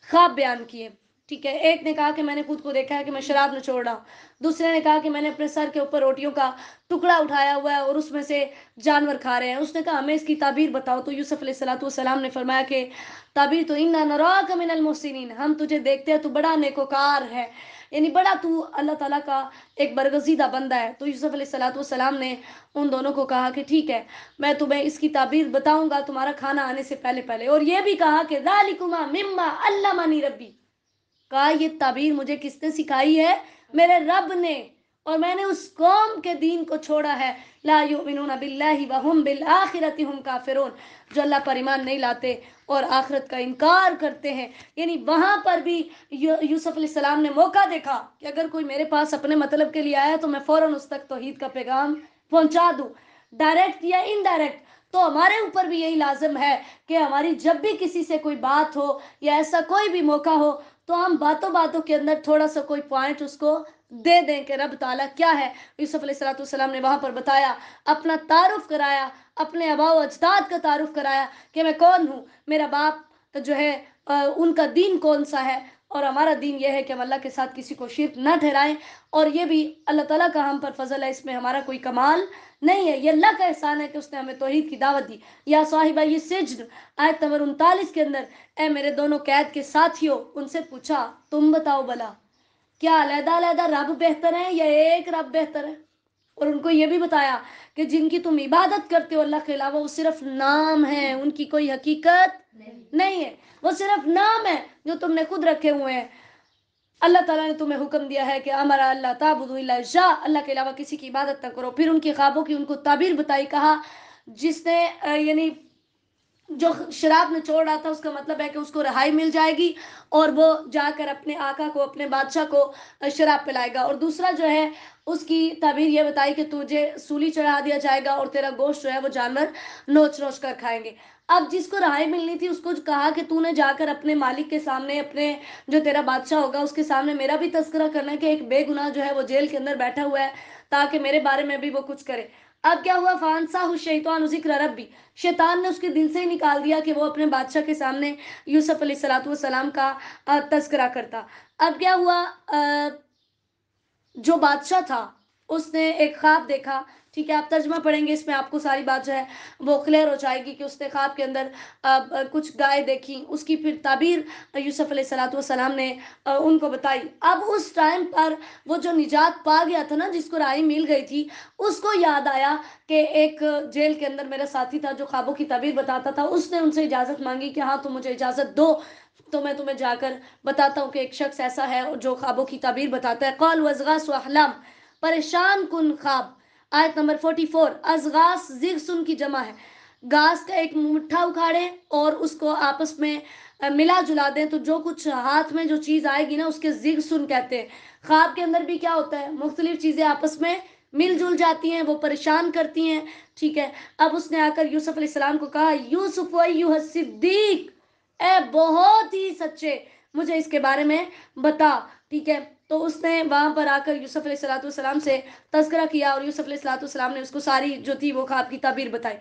ख्वाब बयान किए। ठीक है, एक ने कहा कि मैंने खुद को देखा है कि मैं शराब निचोड़ रहा हूँ। दूसरे ने कहा कि मैंने अपने सर के ऊपर रोटियों का टुकड़ा उठाया हुआ है और उसमें से जानवर खा रहे हैं। उसने कहा हमें इसकी ताबीर बताओ। तो यूसुफ अलैहिस्सलाम ने फरमाया कि ताबीर तो इन्ना नराक मिनल मुहसिनीन, हम तुझे देखते हैं तू बड़ा नेकोकार है, यानी बड़ा तू अल्लाह ताला का एक बरगजीदा बंदा है। तो यूसुफ अलैहिस्सलाम ने उन दोनों को कहा कि ठीक है, मैं तुम्हें इसकी ताबीर बताऊंगा तुम्हारा खाना आने से पहले पहले। और ये भी कहा कि ज़ालिकुमा मिम्मा अल्लमनी रब्बी, कहा ये ताबीर मुझे किसने सिखाई है? मेरे रब ने। और मैंने उस कौम के दीन को छोड़ा है, ला युमिनूना बिल्लाहि व हुम बिल आखिरति हुम काफिरून, जो अल्लाह पर ईमान नहीं लाते और आखिरत का इनकार करते हैं। यानी वहां पर भी यूसुफ अलैहिस्सलाम ने मौका देखा कि अगर कोई मेरे पास अपने मतलब के लिए आया तो मैं फौरन उस तक तौहीद का पैगाम पहुंचा दूं, डायरेक्ट या इनडायरेक्ट। तो हमारे ऊपर भी यही लाजिम है कि हमारी जब भी किसी से कोई बात हो या ऐसा कोई भी मौका हो तो हम बातों बातों के अंदर थोड़ा सा कोई पॉइंट उसको दे दें कि रब ताला क्या है। यूसुफ अलैहिस्सलाम ने वहां पर बताया, अपना तारुफ कराया, अपने आबा व अजदाद का तारुफ कराया कि मैं कौन हूँ, मेरा बाप जो है उनका दीन कौन सा है, और हमारा दीन यह है कि हम अल्लाह के साथ किसी को शिर्क ना ठहराएं। और ये भी अल्लाह ताला का हम पर फजल है, इसमें हमारा कोई कमाल नहीं है, ये अल्लाह का एहसान है कि उसने हमें तौहीद की दावत दी। या साहिबा ये सिज्न, आयत नंबर 39 के अंदर, ए मेरे दोनों कैद के साथियों, उनसे पूछा तुम बताओ भला क्या अलहदा अलहदा रब बेहतर है या एक रब बेहतर है? और उनको ये भी बताया कि जिनकी तुम इबादत करते हो अल्लाह के अलावा, वो सिर्फ नाम है, उनकी कोई हकीकत नहीं है, वो सिर्फ नाम है जो तुमने खुद रखे हुए हैं। अल्लाह ताला ने तुम्हें हुक्म दिया है कि अमरा अल्लाह ताबुदु इल्ला इय्याह, अल्लाह के अलावा किसी की इबादत न करो। फिर उनके ख्वाबों की उनको ताबीर बताई। कहा जिसने यानी जो शराब निचोड़ रहा था उसका मतलब है कि उसको रिहाई मिल जाएगी और वो जाकर अपने आका को, अपने बादशाह को शराब पिलाएगा। और दूसरा जो है उसकी ताबीर ये बताई कि तुझे सूली चढ़ा दिया जाएगा और तेरा गोश्त जो है वो जानवर नोच नोच कर खाएंगे। अब जिसको रिहाई मिलनी थी उसको कहा कि तूने जाकर अपने मालिक के सामने, अपने जो तेरा बादशाह होगा उसके सामने मेरा भी तस्करा करना है कि एक बेगुनाह जो है वो जेल के अंदर बैठा हुआ है, ताकि मेरे बारे में भी वो कुछ करे। अब क्या हुआ, फांसा शैतान जिक्र रब्बी, शैतान ने उसके दिल से ही निकाल दिया कि वो अपने बादशाह के सामने यूसुफ अलैहिस्सलाम का तस्करा करता। अब क्या हुआ, जो बादशाह था उसने एक ख्वाब देखा। ठीक है, आप तर्जमा पढ़ेंगे, इसमें आपको सारी बात जो है वो क्लियर हो जाएगी कि उसने ख्वाब के अंदर कुछ गाय देखी। उसकी फिर ताबीर यूसुफ अलैहिस्सलाम ने उनको बताई। अब उस टाइम पर वो जो निजात पा गया था ना, जिसको राही मिल गई थी, उसको याद आया कि एक जेल के अंदर मेरा साथी था जो ख्वाबों की ताबीर बताता था। उसने उनसे इजाज़त मांगी कि हाँ तुम मुझे इजाज़त दो तो मैं तुम्हें जाकर बताता हूँ कि एक शख्स ऐसा है जो ख्वाबों की ताबीर बताता है। कौल वज़गास अहलाम, परेशान कुन ख्वाब। आयत नंबर 44, अज़गास जिगसुन की जमा है। घास का एक मुट्ठा उखाड़े और उसको आपस में मिला जुला दें तो जो कुछ हाथ में जो चीज़ आएगी ना उसके जिगसुन कहते हैं। ख्वाब के अंदर भी क्या होता है, मुख्तलिफ चीज़ें आपस में मिलजुल जाती हैं, वो परेशान करती हैं। ठीक है, अब उसने आकर यूसुफ अलैहिस्सलाम को कहा, यूसुफ अय्युह सिद्दीक, ए बहुत ही सच्चे, मुझे इसके बारे में बता। ठीक है, तो उसने वहां पर आकर यूसुफ अलैहिस्सलाम से तस्करा किया और यूसुफ अलैहिस्सलाम ने उसको सारी जो थी वो ख्वाब की ताबीर बताई।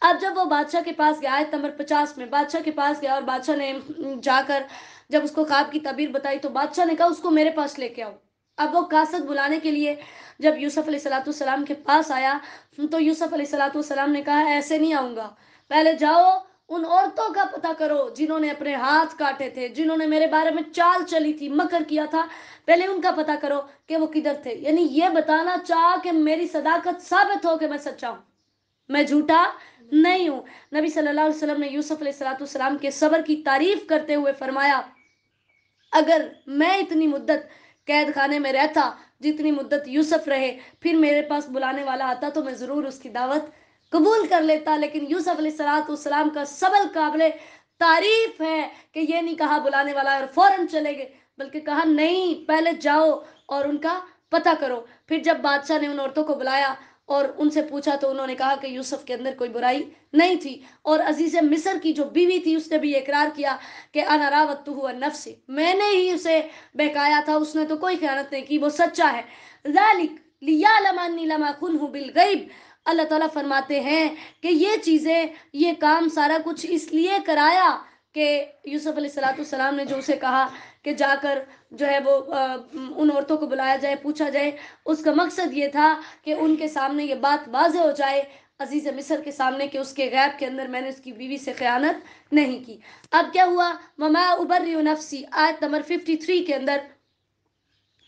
अब जब वो बादशाह के पास गया, आयत नंबर 50 में बादशाह के पास गया और बादशाह ने जाकर जब उसको ख्वाब की ताबीर बताई तो बादशाह ने कहा उसको मेरे पास लेके आओ। अब वो कासद बुलाने के लिए जब यूसुफ अलैहिस्सलाम के पास आया तो यूसुफ अलैहिस्सलाम ने कहा ऐसे नहीं आऊंगा, पहले जाओ उन औरतों का पता करो जिन्होंने अपने हाथ काटे थे, जिन्होंने मेरे बारे में चाल चली थी, मकर किया था, पहले उनका पता करो कि वो किधर थे। यानी ये बताना चाह कि मेरी सदाकत साबित हो कि मैं सच्चा हूं, मैं झूठा नहीं हूं। नबी सल्लल्लाहु अलैहि वसल्लम ने यूसुफ अलैहिस्सलाम के सब्र की तारीफ करते हुए फरमाया, अगर मैं इतनी मुद्दत कैद खाने में रहता जितनी मुद्दत यूसुफ रहे, फिर मेरे पास बुलाने वाला आता तो मैं जरूर उसकी दावत कबूल कर लेता। लेकिन यूसुफ अलैहिस्सलाम का सब्र काबिले तारीफ है कि ये नहीं कहा बुलाने वाला है और फौरन चले गए, बल्कि कहा नहीं, पहले जाओ और उनका पता करो। फिर जब बादशाह ने उन औरतों को बुलाया और उनसे पूछा तो उन्होंने कहा कि यूसुफ के अंदर कोई बुराई नहीं थी। और अजीज मिस्र की जो बीवी थी उसने भी इकरार किया कि अना रावतुहु अन नफ्सी, मैंने ही उसे बहकाया था, उसने तो कोई खयानत नहीं की, वो सच्चा है। ज़ालिक लियालम अन्नी लम अकुनहु बिल गैब, अल्लाह ताला फरमाते हैं कि ये चीज़ें, ये काम सारा कुछ इसलिए कराया कि यूसुफ अलैहिस्सलाम ने जो उसे कहा कि जाकर जो है वो उन औरतों को बुलाया जाए, पूछा जाए, उसका मकसद ये था कि उनके सामने ये बात वाज़ेह हो जाए, अजीज़ मिस्र के सामने, कि उसके गैब के अंदर मैंने उसकी बीवी से खयानत नहीं की। अब क्या हुआ, वमा उबर्रिउ नफ्सी, आयत नंबर 53 के अंदर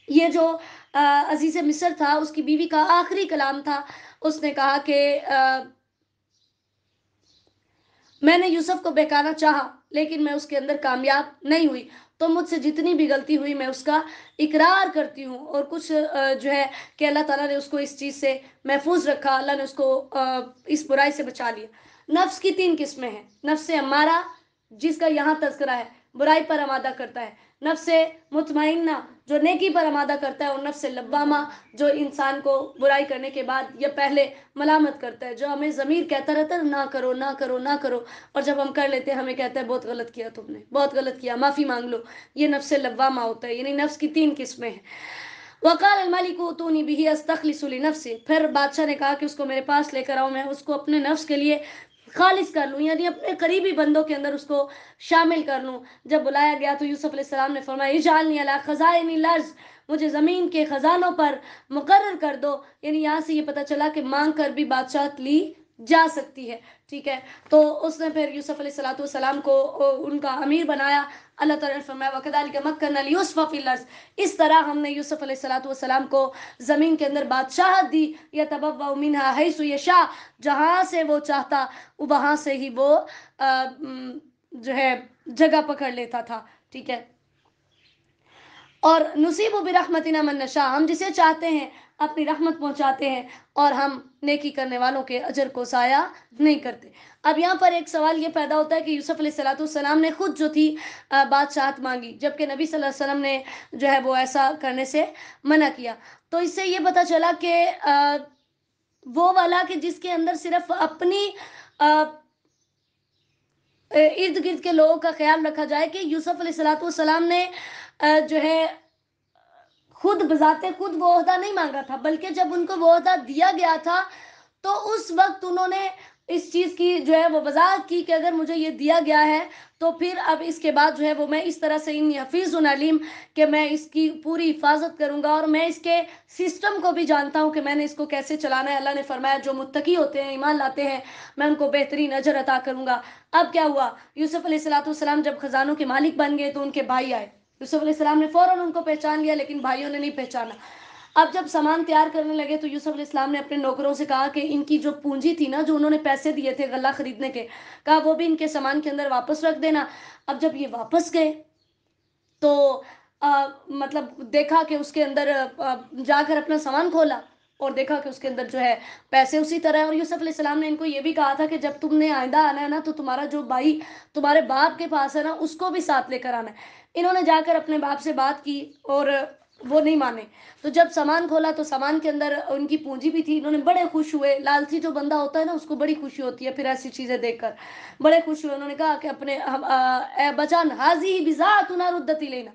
ये जो अजीज़ मिस्र था उसकी बीवी का आखिरी कलाम था। उसने कहा कि मैंने यूसुफ को बहकाना चाहा लेकिन मैं उसके अंदर कामयाब नहीं हुई, तो मुझसे जितनी भी गलती हुई मैं उसका इकरार करती हूँ। और कुछ जो है कि अल्लाह ताला ने उसको इस चीज़ से महफूज रखा, अल्लाह ने उसको इस बुराई से बचा लिया। नफ्स की 3 किस्में हैं। नफ्स अम्मारा, जिसका यहाँ तज़किरा है, बुराई पर आमादा करता है। नफ्स मुतमइन्ना, जो नेकी पर आमादा करता है। और नफ्स लव्वामा, जो इंसान को बुराई करने के बाद या पहले मलामत करता है, जो हमें ज़मीर कहता रहता है ना करो ना करो ना करो, और जब हम कर लेते हैं हमें कहता है बहुत गलत किया तुमने, बहुत गलत किया, माफ़ी मांग लो। ये नफ्स लव्वामा होता है। यानी नफ्स की 3 किस्में हैं। वक़ाल अल-मलिक ऊतूनी बिही अस्तख़लिसु लिनफ़्सी, फिर बादशाह ने कहा कि उसको मेरे पास लेकर आओ, मैं उसको अपने नफ्स के लिए खालिस कर लूँ, यानी अपने करीबी बंदों के अंदर उसको शामिल कर लूँ। जब बुलाया गया तो यूसुफ अलैहिस्सलाम ने फरमाया, इजअलनी अला खज़ाइनिल अर्ज़, मुझे ज़मीन के ख़जानों पर मुकर्रर कर दो। यानी यहाँ से ये पता चला कि मांग कर भी बादशाहत ली जा सकती है। ठीक है, तो उसने फिर यूसुफ अलैहिस्सलाम को उनका अमीर बनाया। अल्लाह ताला ने फरमाया, वकज़ालिका मक्कन्ना लियूसुफ़ फ़िल अर्ज़, इस तरह हमने यूसुफ अलैहिस्सलाम को ज़मीन के अंदर बादशाहत दी। यतबव्वअ मिन्हा हैसु यशा, जहाँ से वो चाहता वहाँ से ही वो जो है जगह पकड़ लेता था। ठीक है, और नुसीबु बिरहमतिना मन नशा, हम जिसे चाहते हैं अपनी रहमत पहुंचाते हैं, और हम नेकी करने वालों के अजर को ज़ाया नहीं करते। अब यहाँ पर एक सवाल ये पैदा होता है कि यूसुफ अलैहिस्सलाम ने खुद जो थी बादशाहत मांगी, जबकि नबी सल्लल्लाहु अलैहि वसल्लम ने जो है वो ऐसा करने से मना किया। तो इससे ये पता चला कि वो वाला कि जिसके अंदर सिर्फ अपनी इर्द गिर्द के लोगों का ख्याल रखा जाए, कि यूसुफ अलैहिस्सलाम ने जो है खुद बजाते खुद वो ओहदा नहीं मांगा था, बल्कि जब उनको वो ओहदा दिया गया था तो उस वक्त उन्होंने इस चीज़ की जो है वो वजाहत की कि अगर मुझे ये दिया गया है तो फिर अब इसके बाद जो है वो मैं इस तरह से इन हफीज़ुन अलीम, कि मैं इसकी पूरी हिफाजत करूँगा और मैं इसके सिस्टम को भी जानता हूँ कि मैंने इसको कैसे चलाना है। अल्लाह ने फरमाया जो मुत्तकी होते हैं, ईमान लाते हैं, मैं उनको बेहतरीन अजर अता करूँगा। अब क्या हुआ, यूसुफ अलैहिस्सलाम जब खजानों के मालिक बन गए तो उनके भाई आए। यूसुफ अलैहिस्सलाम ने फ़ौरन उनको पहचान लिया, लेकिन भाइयों ने नहीं पहचाना। अब जब सामान तैयार करने लगे तो यूसुफ अलैहिस्सलाम ने अपने नौकरों से कहा कि इनकी जो पूंजी थी ना, जो उन्होंने पैसे दिए थे गल्ला खरीदने के, कहा वो भी इनके सामान के अंदर वापस रख देना। अब जब ये वापस गए तो मतलब देखा कि उसके अंदर जाकर अपना सामान खोला और देखा कि उसके अंदर जो है पैसे उसी तरह है। और यूसुफ अलैहिस्सलाम ने इनको ये भी कहा था कि जब तुमने आइंदा आना है ना, तो तुम्हारा जो भाई तुम्हारे बाप के पास है ना, उसको भी साथ लेकर आना है। इन्होंने जाकर अपने बाप से बात की और वो नहीं माने। तो जब सामान खोला तो सामान के अंदर उनकी पूंजी भी थी। इन्होंने बड़े खुश हुए, लालची जो बंदा होता है ना उसको बड़ी खुशी होती है फिर ऐसी चीज़ें देखकर, बड़े खुश हुए। उन्होंने कहा कि अपने बचान हाजी बिज़ातुना रुद्दत इलैना,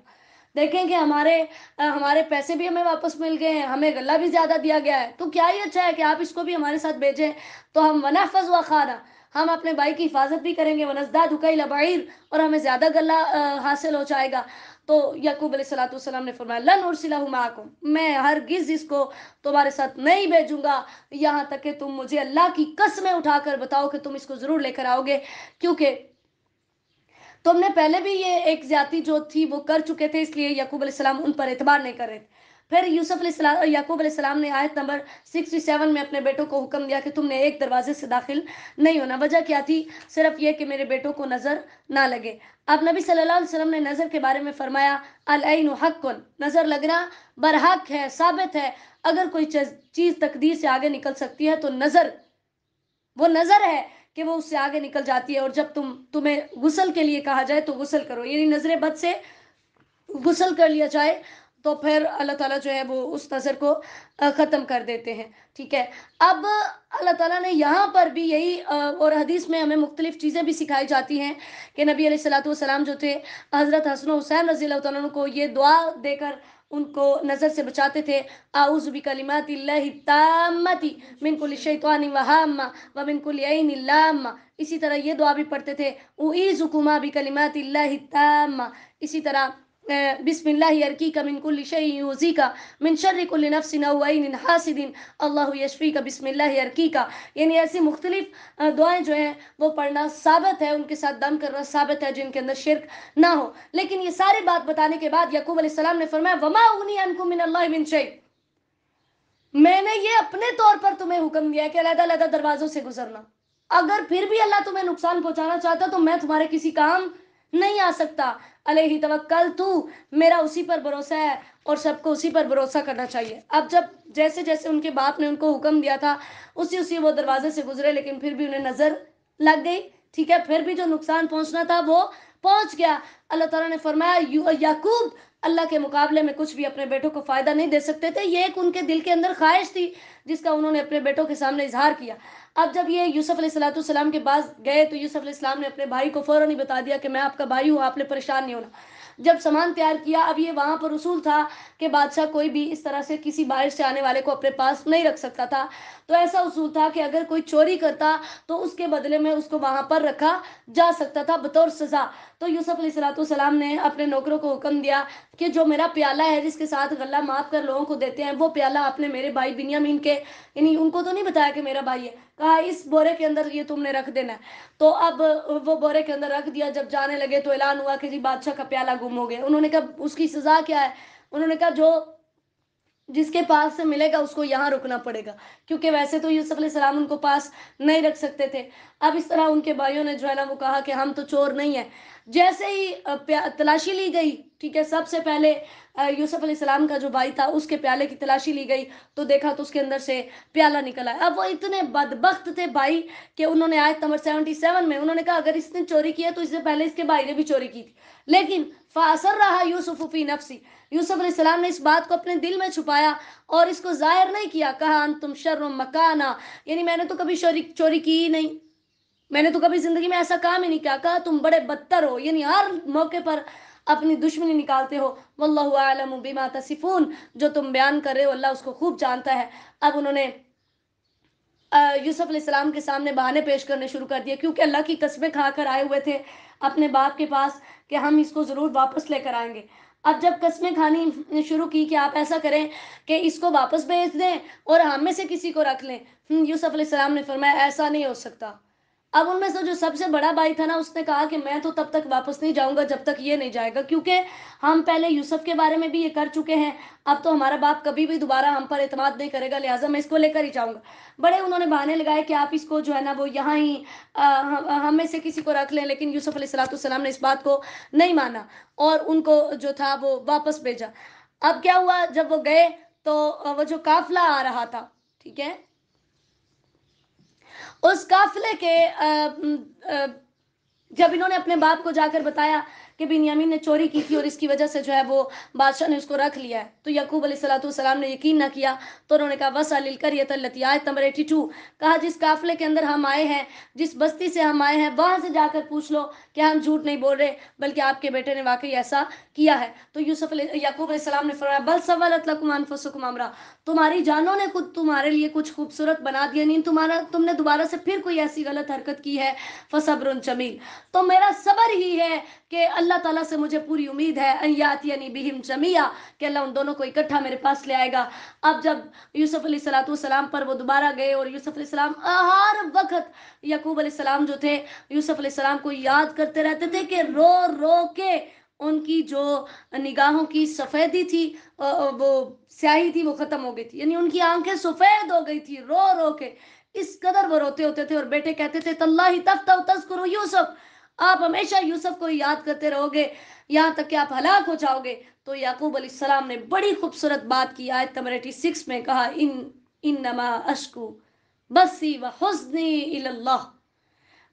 देखें कि हमारे पैसे भी हमें वापस मिल गए हैं, हमें गल्ला भी ज़्यादा दिया गया है, तो क्या ही अच्छा है कि आप इसको भी हमारे साथ भेजें, तो हम वनहफ़ज़ व खाना, हम अपने भाई की हिफाजत भी करेंगे, वनज़दादु कैल बईर, और हमें ज़्यादा गल्ला हासिल हो जाएगा। تو याकूब अलैहिस्सलाम ने फरमाया लन उर्सिलहु माकुम, मैं हरगिज इसको तुम्हारे साथ नहीं भेजूंगा यहाँ तक कि तुम मुझे अल्लाह की कसमें उठाकर बताओ कि तुम इसको जरूर लेकर आओगे, क्योंकि तुमने पहले भी ये एक ज्यादती जो थी वो कर चुके थे, इसलिए याकूब अलैहिस्सलाम उन पर एतबार नहीं कर रहे थे। फिर याकूब अलैहिस्सलाम ने आयत नंबर 67 में अपने बेटों को हुक्म दिया कि तुमने एक दरवाजे से दाखिल नहीं होना। वजह क्या थी? सिर्फ ये कि मेरे बेटों को नजर ना लगे। अब नबी सल्लल्लाहु अलैहि वसल्लम ने नजर के बारे में फरमाया अल ऐनु हक्कुन, नजर लगना बरहक है, साबित है। अगर कोई चीज तकदीर से आगे निकल सकती है तो नजर, वो नजर है कि वो उससे आगे निकल जाती है। और जब तुम्हें गुस्ल के लिए कहा जाए तो गुस्ल करो, यानी नजर बद से गुस्ल कर लिया जाए तो फिर अल्लाह ताला जो है वो उस नज़र को ख़त्म कर देते हैं। ठीक है, अब अल्लाह ताला ने यहाँ पर भी यही और हदीस में हमें मुख्तलिफ चीज़ें भी सिखाई जाती हैं कि नबी अलैहिस्सलातु वस्सलाम जो थे हज़रत हसन हुसैन रज़ी अल्लाह तआला अन्हु को ये दुआ देकर उनको नज़र से बचाते थे, आऊज़ु बिकलिमातिल्लाहि ताम्मति मिन कुल्लि शैतानिन व हाम्मा व मिन कुल्लि ऐनिन लाम्मा। इसी तरह ये दुआ भी पढ़ते थे उईज़ुकुमा बिकलिमातिल्लाहि ताम्मा। इसी तरह बिस्मिल्लाहि अर्कीका मिन कुल्लि शैइन युज़ीका मिन शर्रि कुल्लि नफ्सिन औ ऐनिन हासिदिन अल्लाहु यशफीका बिस्मिल्लाहि अर्कीका। यानी ऐसी मुख्तलिफ दुआएं जो हैं वो पढ़ना साबित है, उनके साथ दम करना साबित है जिनके अंदर शिरक ना हो। लेकिन ये सारी बात बताने के बाद याकूब अलैहिस्सलाम ने फरमाया वमा उगनी अन्कुम मिन अल्लाहि मिन शै, मैंने ये अपने तौर पर तुम्हें हुक्म दिया कि अलग-अलग दरवाजों से गुजरना। अगर फिर भी अल्लाह तुम्हें नुकसान पहुंचाना चाहता तो मैं तुम्हारे किसी काम नहीं आ सकता। अलैहि तवक्कल तू, मेरा उसी पर भरोसा है और सबको उसी पर भरोसा करना चाहिए। अब जब जैसे जैसे उनके बाप ने उनको हुक्म दिया था उसी उसी वो दरवाजे से गुजरे, लेकिन फिर भी उन्हें नजर लग गई। ठीक है, फिर भी जो नुकसान पहुंचना था वो पहुंच गया। अल्लाह ताला ने फरमाया याकूब अल्लाह के मुकाबले में कुछ भी अपने बेटों को फायदा नहीं दे सकते थे। ये एक उनके दिल के अंदर ख्वाहिश थी जिसका उन्होंने अपने बेटों के सामने इजहार किया। अब जब ये यूसुफ अलैहिस्सलाम के पास गए तो यूसुफ अलैहिस्सलाम ने अपने भाई को फौरन ही बता दिया कि मैं आपका भाई हूँ, आपने परेशान नहीं होना। जब सामान तैयार किया, अब ये वहां पर उसूल था कि बादशाह कोई भी इस तरह से किसी बाहर से आने वाले को अपने पास नहीं रख सकता था। तो ऐसा उसूल था कि अगर कोई चोरी करता तो उसके बदले में उसको वहां पर रखा जा सकता था बतौर सजा। तो यूसुफ अलैहिस्सलाम ने अपने नौकरों को हुक्म दिया कि जो मेरा प्याला है जिसके साथ गल्ला माफ कर लोगों को देते हैं, वो प्याला आपने मेरे भाई बिन्यामीन के, यानी उनको तो नहीं बताया कि मेरा भाई है, कहा इस बोरे के अंदर ये तुमने रख देना है। तो अब वो बोरे के अंदर रख दिया। जब जाने लगे तो ऐलान हुआ कि जी बादशाह का प्याला गुम हो गया। उन्होंने कहा उसकी सजा क्या है? उन्होंने कहा जो जिसके पास से मिलेगा उसको यहाँ रुकना पड़ेगा, क्योंकि वैसे तो यूसुफ अलैहिस्सलाम उनको पास नहीं रख सकते थे। अब इस तरह उनके भाइयों ने जो है ना वो कहा कि हम तो चोर नहीं है। जैसे ही तलाशी ली गई, ठीक है, सबसे पहले यूसुफ अलैहिस्सलाम का जो भाई था उसके प्याले की तलाशी ली गई तो देखा तो उसके अंदर से प्याला निकला है। अब वो इतने बदबख्त थे भाई कि उन्होंने आयत नंबर 77 में उन्होंने कहा अगर इसने चोरी की है तो इससे पहले इसके भाई ने भी चोरी की थी। लेकिन फासर रहा यूसुफ फी नफ्सी, यूसुफ अलैहिस्सलाम ने इस बात को अपने दिल में छुपाया और इसको जाहिर नहीं किया। कहा अंतुम शर्रुम मकाना, यानी मैंने तो कभी चोरी की ही नहीं, मैंने तो कभी जिंदगी में ऐसा काम ही नहीं किया। कहा तुम बड़े बदतर हो, यानी हर मौके पर अपनी दुश्मनी निकालते हो। वल्लाहु आलमु बिमा तसिफून, जो तुम बयान कर रहे हो अल्लाह उसको खूब जानता है। अब उन्होंने यूसुफ अलैहिस्सलाम के सामने बहाने पेश करने शुरू कर दिए, क्योंकि अल्लाह की कसमें खाकर आए हुए थे अपने बाप के पास कि हम इसको ज़रूर वापस लेकर आएंगे। अब जब कस्में खानी शुरू की कि आप ऐसा करें कि इसको वापस भेज दें और हम में से किसी को रख लें। यूसुफ अलैहिस्सलाम ने फरमाया ऐसा नहीं हो सकता। अब उनमें से जो सबसे बड़ा भाई था ना उसने कहा कि मैं तो तब तक वापस नहीं जाऊंगा जब तक ये नहीं जाएगा, क्योंकि हम पहले यूसुफ के बारे में भी ये कर चुके हैं। अब तो हमारा बाप कभी भी दोबारा हम पर एतमाद नहीं करेगा, लिहाजा मैं इसको लेकर ही जाऊंगा। बड़े उन्होंने बहाने लगाए कि आप इसको जो है ना वो यहाँ ही हम में से किसी को रख लें, लेकिन यूसुफ अलैहिस्सलाम ने इस बात को नहीं माना और उनको जो था वो वापस भेजा। अब क्या हुआ, जब वो गए तो वो जो काफिला आ रहा था, ठीक है, उस काफिले के जब इन्होंने अपने बाप को जाकर बताया कि बिन्यामीन ने चोरी की थी और इसकी वजह से जो है वो बादशाह ने उसको रख लिया है, तो याकूब अलैहिस्सलाम ने यकीन ना किया। तो उन्होंने कहा वसअलिल क़रियतल्लती, आयत नंबर 82, कहा जिस काफिले के अंदर हम आए हैं, जिस बस्ती से हम आए हैं, वहां से जाकर पूछ लो कि हम झूठ नहीं बोल रहे बल्कि आपके बेटे ने वाकई ऐसा किया है। तो याकूब अलैहिस्सलाम ने फरमाया बल सवलत लकुम अनफुसुकुम अमरा, तुम्हारी जानों ने खुद तुम्हारे लिए कुछ खूबसूरत बना दिया, नहीं तुमने दोबारा से फिर कोई ऐसी गलत हरकत की है, फसब्रुन जमील। तो मेरा सब्र ही है कि अल्लाह ताला से मुझे पूरी उम्मीद है, अय्यातियनी बिहिम जमिया, कि अल्लाह उन दोनों को इकट्ठा मेरे पास ले आएगा। अब जब यूसुफ अलैहिस्सलाम पर वो दोबारा गए, और यूसुफ अलैहिस्सलाम हर वक्त याकूब अलैहिस्सलाम जो थे यूसुफ अलैहिस्सलाम को याद करते रहते थे, कि रो रो के उनकी जो निगाहों की सफ़ेदी थी, वो स्याही थी, वो ख़त्म हो गई थी, यानी उनकी आंखें सफ़ेद हो गई थी रो रो के। इस कदर वो रोते होते थे, और बेटे कहते थे तल्लाही तफ्तउ तज़कुरु यूसुफ, आप हमेशा यूसुफ को याद करते रहोगे यहाँ तक कि आप हलाक हो जाओगे। तो याकूब अलैहिस्सलाम ने बड़ी खूबसूरत बात की, आयत नंबर 86 में कहा, इन्नमा अश्कू बसी व हुज़्नी इलल्लाह,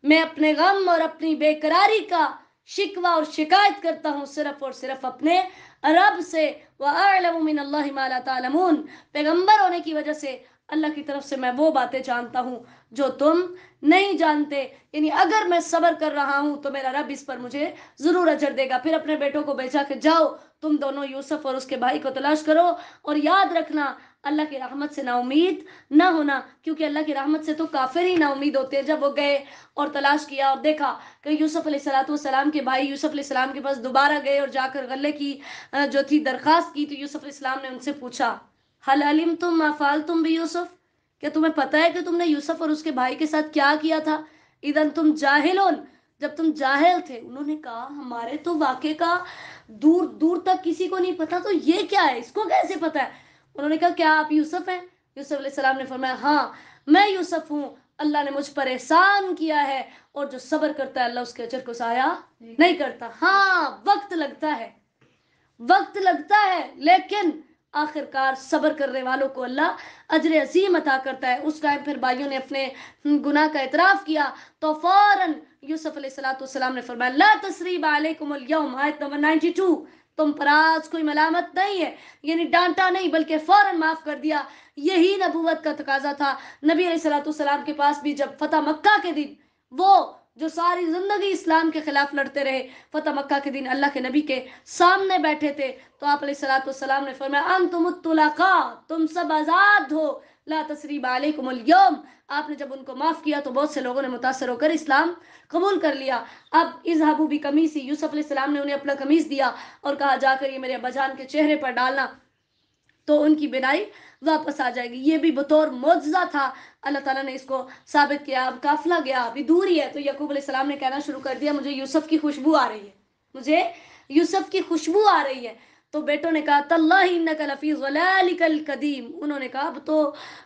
मैं अपने गम और अपनी बेकरारी का शिकवा और शिकायत करता हूँ सिर्फ और सिर्फ अपने रब से। व अअलमु मिनल्लाहि मा ला तालमून, पैगंबर होने की वजह से अल्लाह की तरफ से मैं वो बातें जानता हूँ जो तुम नहीं जानते। यानी अगर मैं सब्र कर रहा हूँ तो मेरा रब इस पर मुझे ज़रूर अजर देगा। फिर अपने बेटों को भेजा कि जाओ तुम दोनों यूसुफ और उसके भाई को तलाश करो, और याद रखना अल्लाह की रहमत से ना उम्मीद ना होना, क्योंकि अल्लाह की रहमत से तो काफिर ही ना उम्मीद होते हैं। जब वो गए और तलाश किया और देखा कि यूसुफ अलैहिस्सलाम के भाई यूसुफ अलैहिस्सलाम के पास दोबारा गए और जाकर गले की जो थी दरखास्त की, तो यूसुफ अलैहिस्सलाम ने उनसे पूछा, हल अलिम तुम माफाल तुम भी यूसुफ, क्या तुम्हें पता है कि तुमने यूसुफ और उसके भाई के साथ क्या किया था? इदन तुम जाहिलून, जब तुम जाहिल थे। उन्होंने कहा हमारे तो वाक़े का दूर दूर तक किसी को नहीं पता, तो ये क्या है, इसको कैसे पता है? उन्होंने कहा क्या आप यूसुफ हैं? यूसुफ अलैहिस्सलाम ने फरमाया हाँ मैं यूसुफ हूँ, अल्लाह ने मुझ पर एहसान किया है, और जो सब्र करता है अल्लाह उसके अजर को ज़ाया नहीं करता। हाँ वक्त लगता है, वक्त लगता है, लेकिन आखिरकार सब्र करने वालों को अल्लाह अजर अजीम अता करता है। उस टाइम फिर भाइयों ने अपने गुनाह का इतराफ़ किया, तो फौरन यूसुफ अलैहिस्सलाम ने फरमाया ला तस्रीब अलैकुमुल यौम, आयत नंबर 92, तुम पर आज कोई मलामत नहीं है, यानी डांटा नहीं बल्कि फौरन माफ कर दिया। यही नबूवत का तकाजा था। नबी अलैहिस्सलाम के पास भी जब फतह मक्का के दिन, वो जो सारी जिंदगी इस्लाम के खिलाफ लड़ते रहे, फतह मक्का के दिन अल्लाह के नबी के सामने बैठे थे, तो आप अलैहिस्सलाम ने फरमाया अंतुमुत तुलका, तुम सब आज़ाद हो, ला तस्रीब अलैकुमुल यौम। आपने जब उनको माफ़ किया तो बहुत से लोगों ने मुतासर होकर इस्लाम कबूल कर लिया। अब इज़हाबू भी कमीसी, यूसुफ अलैहिस्सलाम ने उन्हें अपना कमीज़ दिया और कहा जाकर ये मेरे अब्बाजान के चेहरे पर डालना, तो उनकी बिनाई वापस आ जाएगी। ये भी बतौर मौजज़ा था, अल्लाह ताला ने इसको साबित किया। अब काफिला गया, अभी दूर ही है, तो याकूब अलैहिस्सलाम ने कहना शुरू कर दिया मुझे यूसुफ की खुशबू आ रही है, मुझे यूसुफ की खुशबू आ रही है। तो बेटों ने कहा तल्लाही इन्नका लफी ज़लालिकल कदीम, उन्होंने कहा अब तो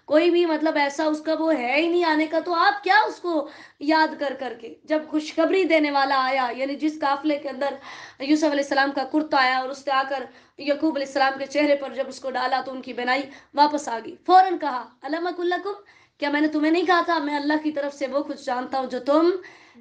कोई भी मतलब ऐसा उसका वो है ही नहीं आने का, तो आप क्या उसको याद कर करके। जब खुशखबरी देने वाला आया, यानी जिस काफिले के अंदर यूसुफ अलैहिस्सलाम का कुर्ता आया और उसने आकर यकूब अलैहिस्सलाम के चेहरे पर जब उसको डाला, तो उनकी बिनाई वापस आ गई। फौरन कहा अलम अकुल लकुम, क्या मैंने तुम्हें नहीं कहा था मैं अल्लाह की तरफ से वो कुछ जानता हूँ जो तुम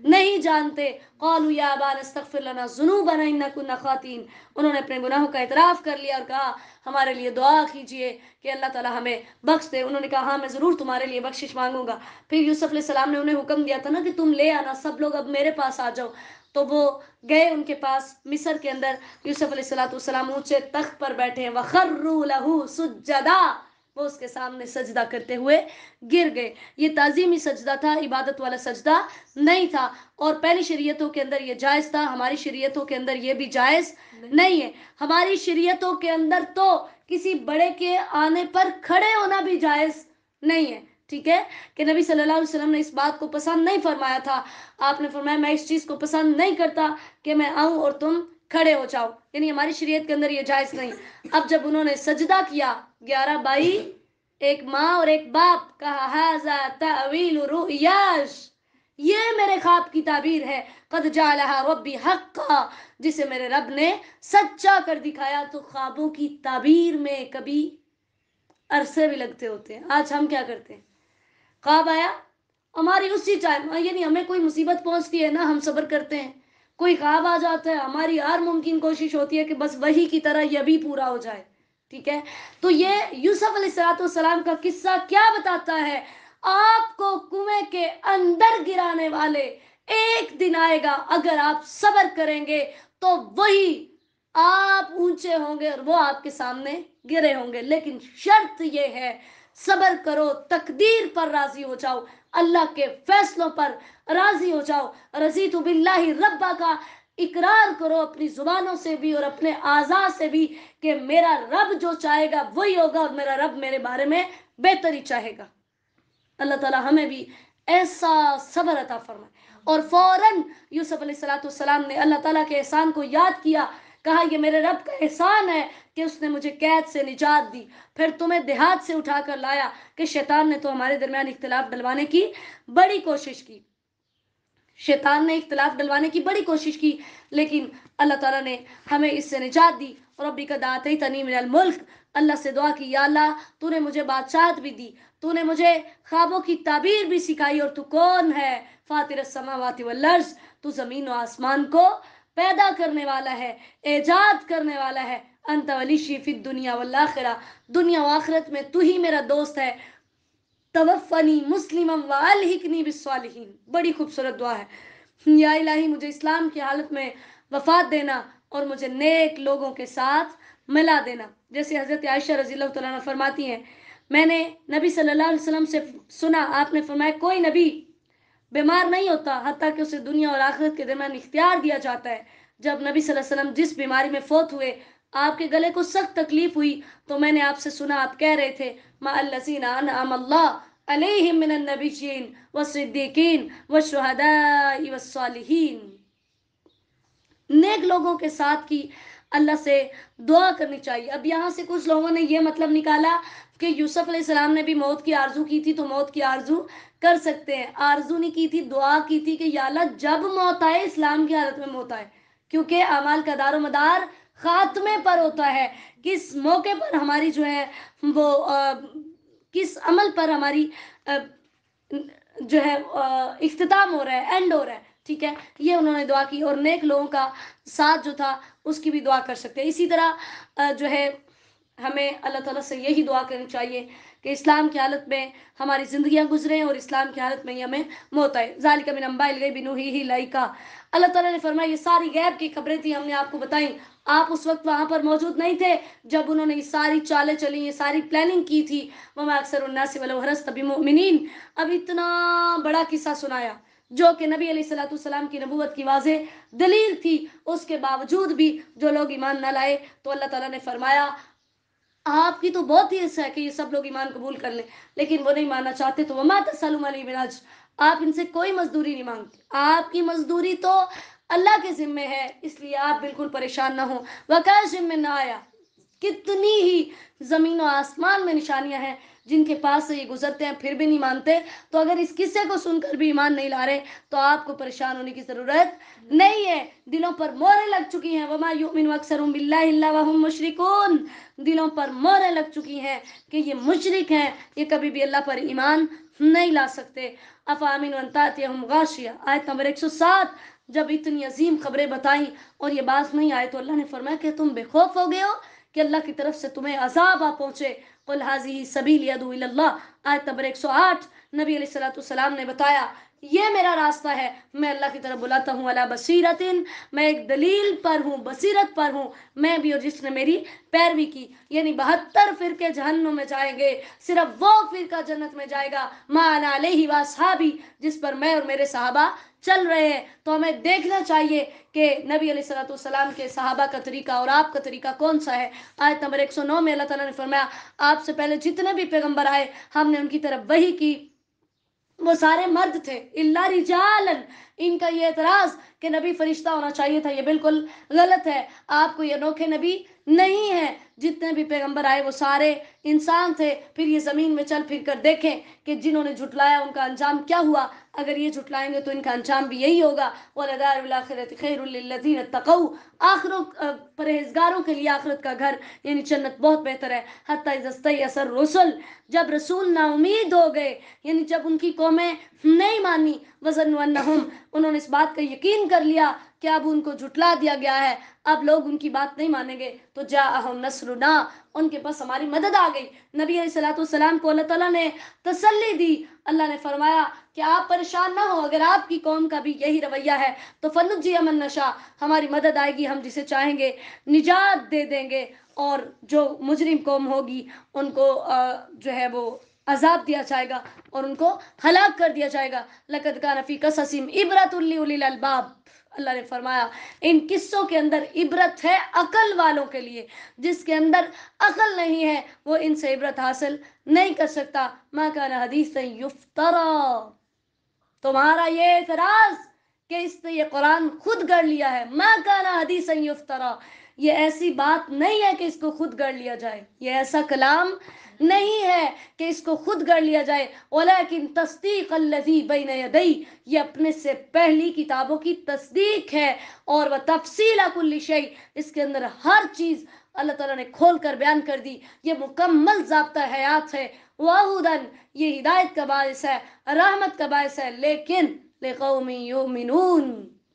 नहीं जानते। क़ालू या अबाना अस्तग़फिर लना ज़ुनूबना इन्ना कुन्ना ख़ातीन, उन्होंने अपने गुनाहों का इतराफ़ कर लिया और कहा हमारे लिए दुआ कीजिए कि अल्लाह ताला हमें बख्श दे। उन्होंने कहा हाँ मैं ज़रूर तुम्हारे लिए बख्शिश मांगूंगा। फिर यूसुफ अलैहिस्सलाम ने उन्हें हुक्म दिया था ना कि तुम ले आना, सब लोग अब मेरे पास आ जाओ। तो वो गए उनके पास मिस्र के अंदर। यूसुफ अलैहिस्सलाम ऊंचे तख्त पर बैठे हैं, वखर्रू लहू सुज्जदा, वो उसके सामने सजदा करते हुए गिर गए। ये ताज़ीमी सजदा था, इबादत वाला सजदा नहीं था। और पहली शरीयतों के अंदर ये जायज़ था, हमारी शरीयतों के अंदर ये भी जायज़ नहीं है। हमारी शरीयतों के अंदर तो किसी बड़े के आने पर खड़े होना भी जायज़ नहीं है, ठीक है, कि नबी सल्लल्लाहु अलैहि वसल्लम ने इस बात को पसंद नहीं फरमाया था। आपने फरमाया मैं इस चीज़ को पसंद नहीं करता कि मैं आऊँ और तुम खड़े हो जाओ, यानी हमारी शरीयत के अंदर ये जायज़ नहीं। अब जब उन्होंने सजदा किया, 11 भाई, एक माँ और एक बाप, कहा हाज़ा तावील रुयाश, ये मेरे ख्वाब की ताबीर है, कद जालहा रब्बी हक्का, जिसे मेरे रब ने सच्चा कर दिखाया। तो ख्वाबों की ताबीर में कभी अरसे भी लगते होते हैं। आज हम क्या करते हैं, ख्वाब आया हमारी उसी टाइम, यानी हमें कोई मुसीबत पहुंचती है ना, हम सब्र करते हैं। कोई ख्वाब आ जाता है, हमारी हर मुमकिन कोशिश होती है कि बस वही की तरह यह भी पूरा हो जाए, ठीक है। तो ये यूसुफ अलैहिस्सलाम का किस्सा क्या बताता है, आपको कुएं के अंदर गिराने वाले एक दिन आएगा, अगर आप सब्र करेंगे तो वही आप ऊंचे होंगे और वो आपके सामने گرے ہوں گے، لیکن شرط یہ ہے صبر کرو، تقدیر پر راضی ہو جاؤ، اللہ کے فیصلوں پر راضی ہو جاؤ۔ رضیت باللہ ربا کا اقرار کرو اپنی زبانوں سے بھی اور اپنے اعضاء سے بھی کہ میرا رب جو چاہے گا وہی ہوگا، اور میرا رب میرے بارے میں بہتری چاہے گا۔ اللہ تعالیٰ ہمیں بھی ایسا صبر عطا فرمائے۔ اور فوراً یوسف علیہ السلام نے اللہ تعالیٰ کے احسان کو یاد کیا، کہا یہ میرے رب کا احسان ہے کہ اس نے مجھے قید سے نجات دی، پھر تمہیں دیہات سے اٹھا کر لایا، کہ شیطان نے تو ہمارے درمیان اختلاف ڈلوانے کی بڑی کوشش کی، شیطان نے اختلاف ڈلوانے کی بڑی کوشش کی، لیکن اللہ تعالیٰ نے ہمیں اس سے نجات دی۔ اور ربی کا داتی تنی من الملک، اللہ سے دعا کی، یا اللہ تو نے مجھے بادشاہت بھی دی، تو نے مجھے خوابوں کی تعبیر بھی سکھائی، اور تو کون ہے؟ فاطر السماوات والارض، تو زمین و آسمان کو پیدا کرنے والا ہے، ایجاد کرنے والا ہے۔ انت ولی فی الدنیا والآخرہ، دنیا و آخرت میں تو ہی میرا دوست ہے۔ توفنی مسلما والحقنی بالصالحین، بڑی خوبصورت دعا ہے۔ یا الہی مجھے اسلام کی حالت میں وفات دینا اور مجھے نیک لوگوں کے ساتھ ملا دینا۔ جیسے حضرت عائشہ رضی اللہ تعالیٰ عنہ فرماتی ہیں، میں نے نبی صلی اللہ علیہ وسلم سے سنا، آپ نے فرمایا کوئی نبی بیمار نہیں ہوتا حتیٰ کہ اسے دنیا اور آخرت کے درمیان اختیار دیا جاتا ہے۔ جب نبی صلی اللہ علیہ وسلم جس بیماری میں فوت ہوئے، آپ کے گلے کو سخت تکلیف ہوئی، تو میں نے آپ سے سنا آپ کہہ رہے تھے، ما الذین انعم اللہ علیہم من النبیین والصدیقین والشہداء والصالحین، نیک لوگوں کے ساتھ کی اللہ سے دعا کرنی چاہیے۔ اب یہاں سے کچھ لوگوں نے یہ مطلب نکالا کہ یوسف علیہ السلام نے بھی موت کی آرزو کی تھی تو موت کی آرزو کر سکتے ہیں۔ آرزو نہیں کی تھی، دعا کی تھی کہ یا اللہ جب موت آئے اسلام کی حالت میں موت آئے، کیونکہ اعمال کا دار و مدار خاتمے پر ہوتا ہے۔ کس موقع پر ہماری جو ہے وہ کس عمل پر ہماری جو ہے اختتام ہو رہا ہے، اینڈ ہو رہا ہے، ٹھیک ہے، یہ انہوں نے دعا کی۔ اور نیک لوگوں کا ساتھ جو تھا اس کی بھی دعا کر سکتے ہیں۔ اسی طرح جو ہے ہمیں اللہ تعالیٰ سے یہی دعا کرنی چاہیے کہ اسلام کی حالت میں ہماری زندگیاں گزریں اور اسلام کی حالت میں ہی ہمیں موت آئے۔ ذالک من انباء الغیب نوحیہ الیک، اللہ تعالیٰ نے فرمایا یہ ساری غیب کی خبریں تھیں، ہم نے آپ کو بتائیں، آپ اس وقت وہاں پر موجود نہیں تھے جب انہوں نے یہ ساری چالیں چلی، یہ ساری پلاننگ کی تھی۔ وما اکثر الناس ولو حرصت بمؤمنین، اب اتنا بڑا قصہ سنایا جو کہ نبی علیہ السلام کی نبوت کی واضح دلیل تھی، اس کے باوجود بھی جو لوگ ایمان نہ لائے، تو اللہ تعالیٰ نے فرمایا آپ کی تو بہت ہی حصہ ہے کہ یہ سب لوگ ایمان قبول کر لیں، لیکن وہ نہیں ماننا چاہتے، تو وما تسألهم علیہ من اجر، آپ ان سے کوئی مزدوری نہیں مانگتے، آپ کی مزدوری تو اللہ کے ذمے ہے، اس لیے آپ بالکل پریشان نہ ہوں۔ وَكَأَيٍّ مِّنْ آیَةٍ، کتنی ہی زمین و آسمان میں نشانیاں ہیں جن کے پاس سے یہ گزرتے ہیں پھر بھی نہیں مانتے۔ تو اگر اس قصے کو سن کر بھی ایمان نہیں لا رہے تو آپ کو پریشان ہونے کی ضرورت نہیں ہے، دلوں پر مہریں لگ چکی ہیں۔ وَمَا يُؤْمِنُ أَكْثَرُهُم بِاللَّهِ إِلَّا وَهُم مُشْرِكُونَ، دلوں پر مہریں لگ چکی ہیں کہ یہ مشرک ہیں، یہ کبھی بھی اللہ پر ایمان نہیں لا سکتے۔ أَفَأَمِنُوا أَن تَأْتِيَهُمْ غَاشِيَةٌ، آیت نمبر 107، جب اتنی عظیم خبریں بتائیں اور یہ بات نہیں آئے تو اللہ نے فرمایا کہ تم بے خوف ہو گئے ہو کہ اللہ کی طرف سے تمہیں عذاب آ پہنچے۔ قُلْ هَٰذِهِ سَبِيلِي أَدْعُو إِلَى اللَّهِ، آیت نمبر 108، نبی علیہ السلام نے بتایا یہ میرا راستہ ہے، میں اللہ کی طرف بلاتا ہوں، علی بصیرۃ، میں ایک دلیل پر ہوں، بصیرت پر ہوں، میں بھی اور جس نے میری پیروی کی۔ یعنی 72 فرقے جہنم میں جائیں گے، صرف وہ فرقہ جنت میں جائے گا، ما انا علیہ واصحابی، جس پر میں اور میرے صحابہ چل رہے ہیں۔ تو ہمیں دیکھنا چاہیے کہ نبی علیہ السلام کے صحابہ کا طریقہ اور آپ کا طریقہ کون سا ہے۔ آیت نمبر 109 میں اللہ تعالیٰ نے فرمایا آپ سے پہلے جتنے بھی پیغمبر آئے ہم نے ان کی طرف وحی کی، وہ سارے مرد تھے، الا رجالا، ان کا یہ اعتراض کہ نبی فرشتہ ہونا چاہیے تھا یہ بالکل غلط ہے، آپ کو یہ انوکھے نبی نہیں ہے، جتنے بھی پیغمبر آئے وہ سارے انسان تھے۔ پھر یہ زمین میں چل پھر کر دیکھیں کہ جنہوں نے جھٹلایا ان کا انجام کیا ہوا، اگر یہ جھٹلائیں گے تو ان کا انجام بھی یہی ہوگا۔ وَلَدَارُ الْآخِرَةِ خَيْرٌ لِّلَّذِينَ اتَّقَوْا، پرہیزگاروں کے لیے آخرت کا گھر یعنی جنت بہت بہتر ہے۔ حَتَّىٰ إِذَا اسْتَيْأَسَ الرُّسُلُ، جب رسول نا امید ہو گئے، یعنی جب ان کی قومیں نہیں مانی، وَظَنُّوا أَنَّهُمْ، انہوں نے اس بات کا یقین کر لیا کہ اب ان کو جھٹلا دیا گیا ہے، اب لوگ ان کی بات نہیں مانیں گے، تو جاءہم نصرنا، ان کے پاس ہماری مدد آ گئی۔ نبی علیہ السلام کو اللہ تعالیٰ نے تسلی دی، اللہ نے فرمایا کہ آپ پریشان نہ ہو، اگر آپ کی قوم کا بھی یہی رویہ ہے تو فنجی من نشا، ہماری مدد آئے گی، ہم جسے چاہیں گے نجات دے دیں گے، اور جو مجرم قوم ہوگی ان کو جو ہے وہ عذاب دیا جائے گا اور ان کو ہلاک کر دیا جائے گا۔ لقد کان فی قصصہم عبرۃ لأولی الالباب، اللہ نے فرمایا ان قصوں کے اندر عبرت ہے عقل والوں کے لیے، جس کے اندر عقل نہیں ہے وہ ان سے عبرت حاصل نہیں کر سکتا۔ ما کان حدیثا یفترا، تمہارا یہ اعتراض کہ اس نے یہ قرآن خود گڑھ لیا ہے، ما کان حدیثا یفترا، یہ ایسی بات نہیں ہے کہ اس کو خود گڑھ لیا جائے، یہ ایسا کلام نہیں ہے کہ اس کو خود گڑھ لیا جائے، ولیکن تصدیق الذی بین یدی، یہ اپنے سے پہلی کتابوں کی تصدیق ہے، اور وہ تفصیل کل شیء، اس کے اندر ہر چیز اللہ تعالیٰ نے کھول کر بیان کر دی، یہ مکمل ضابطہ حیات ہے، وہدن، یہ ہدایت کا باعث ہے، رحمت کا باعث ہے، لیکن لقوم یؤمنون،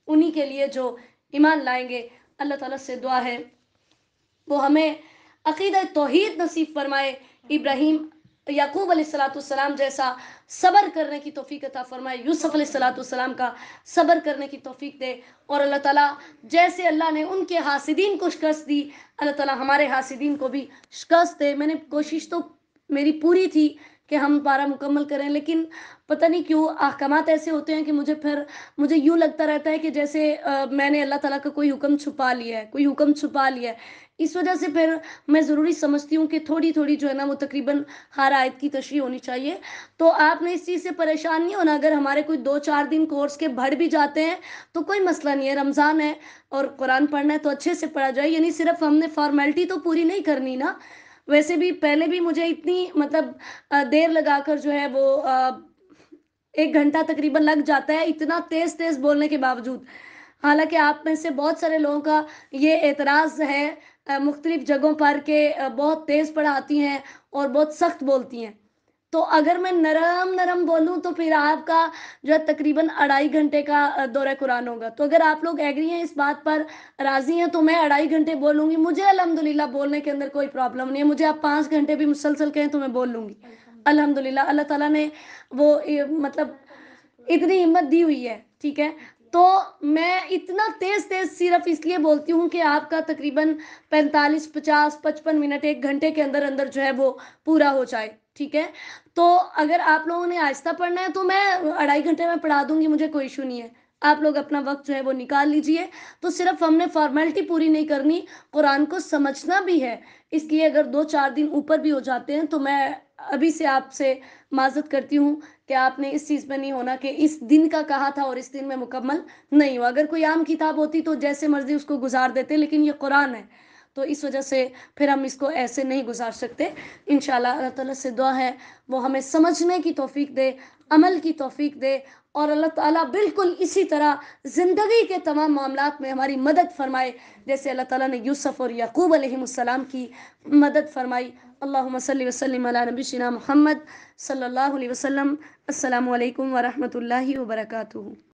انہی کے لیے جو ایمان لائیں گے۔ اللہ تعالیٰ سے دعا ہے وہ ہمیں عقیدہ توحید نصیب فرمائے، ابراہیم یعقوب علیہ السلام جیسا صبر کرنے کی توفیق عطا فرمائے، یوسف علیہ السلام کا صبر کرنے کی توفیق دے، اور اللہ تعالیٰ جیسے اللہ نے ان کے حاسدین کو شکست دی، اللہ تعالیٰ ہمارے حاسدین کو بھی شکست دے۔ میں نے کوشش تو میری پوری تھی کہ ہم پارہ مکمل کریں، لیکن پتہ نہیں کیوں احکامات ایسے ہوتے ہیں کہ مجھے یوں لگتا رہتا ہے کہ جیسے میں نے اللہ تعالیٰ کا کوئی حکم چھپا لیا ہے، کوئی حکم چھپا لیا ہے، اس وجہ سے پھر میں ضروری سمجھتی ہوں کہ تھوڑی تھوڑی جو ہے نا وہ تقریباً ہر آیت کی تشریح ہونی چاہیے۔ تو آپ نے اس چیز سے پریشان نہیں ہونا، اگر ہمارے کوئی 2-4 دن کورس کے بڑھ بھی جاتے ہیں تو کوئی مسئلہ نہیں ہے، رمضان ہے اور قرآن پڑھنا ہے تو اچھے سے پڑھا جائے، یعنی صرف ہم نے فارمیلٹی تو پوری نہیں کرنی نا۔ ویسے بھی پہلے بھی مجھے اتنی دیر لگا کر جو ہے وہ 1 گھنٹہ تقریباً لگ جاتا ہے، اتنا تیز تیز بولنے کے باوجود، حالانکہ آپ میں سے بہت سارے لوگوں کا یہ اعتراض ہے مختلف جگہوں پر کہ بہت تیز پڑھاتی ہیں اور بہت سخت بولتی ہیں۔ تو اگر میں نرم نرم بولوں تو پھر آپ کا جو ہے تقریباً 2.5 گھنٹے کا دورہ قرآن ہوگا۔ تو اگر آپ لوگ ایگری ہیں، اس بات پر راضی ہیں، تو میں 2.5 گھنٹے بولوں گی، مجھے الحمدللہ بولنے کے اندر کوئی پرابلم نہیں ہے، مجھے آپ 5 گھنٹے بھی مسلسل کہیں تو میں بول لوں گی الحمدللہ۔ اللہ تعالیٰ نے وہ اتنی ہمت دی ہوئی ہے، ٹھیک ہے۔ تو میں اتنا تیز تیز صرف اس لیے بولتی ہوں کہ آپ کا تقریباً 45 50 55 منٹ 1 گھنٹے کے اندر اندر جو ہے وہ پورا ہو جائے، ٹھیک ہے۔ تو اگر آپ لوگوں نے آہستہ پڑھنا ہے تو میں 2.5 گھنٹے میں پڑھا دوں گی، مجھے کوئی ایشو نہیں ہے، آپ لوگ اپنا وقت جو ہے وہ نکال لیجئے۔ تو صرف ہم نے فارمیلٹی پوری نہیں کرنی، قرآن کو سمجھنا بھی ہے، اس لیے اگر 2-4 دن اوپر بھی ہو جاتے ہیں تو میں ابھی سے آپ سے معذرت کرتی ہوں کہ آپ نے اس چیز میں نہیں ہونا کہ اس دن کا کہا تھا اور اس دن میں مکمل نہیں ہوا۔ اگر کوئی عام کتاب ہوتی تو جیسے مرضی اس کو گزار دیتے، لیکن یہ قرآن ہے تو اس وجہ سے پھر ہم اس کو ایسے نہیں گزار سکتے۔ انشاءاللہ اللہ تعالیٰ سے دعا ہے وہ ہمیں سمجھنے کی توفیق دے، عمل کی توفیق دے، اور اللہ تعالیٰ بالکل اسی طرح زندگی کے تمام معاملات میں ہماری مدد فرمائے جیسے اللہ تعالیٰ نے یوسف اور یعقوب علیہ السلام کی مدد فرمائی۔ اللہم صلی وسلم علی نبینا محمد صلی اللہ علیہ وسلم۔ السلام علیکم ورحمۃ اللہ وبرکاتہ۔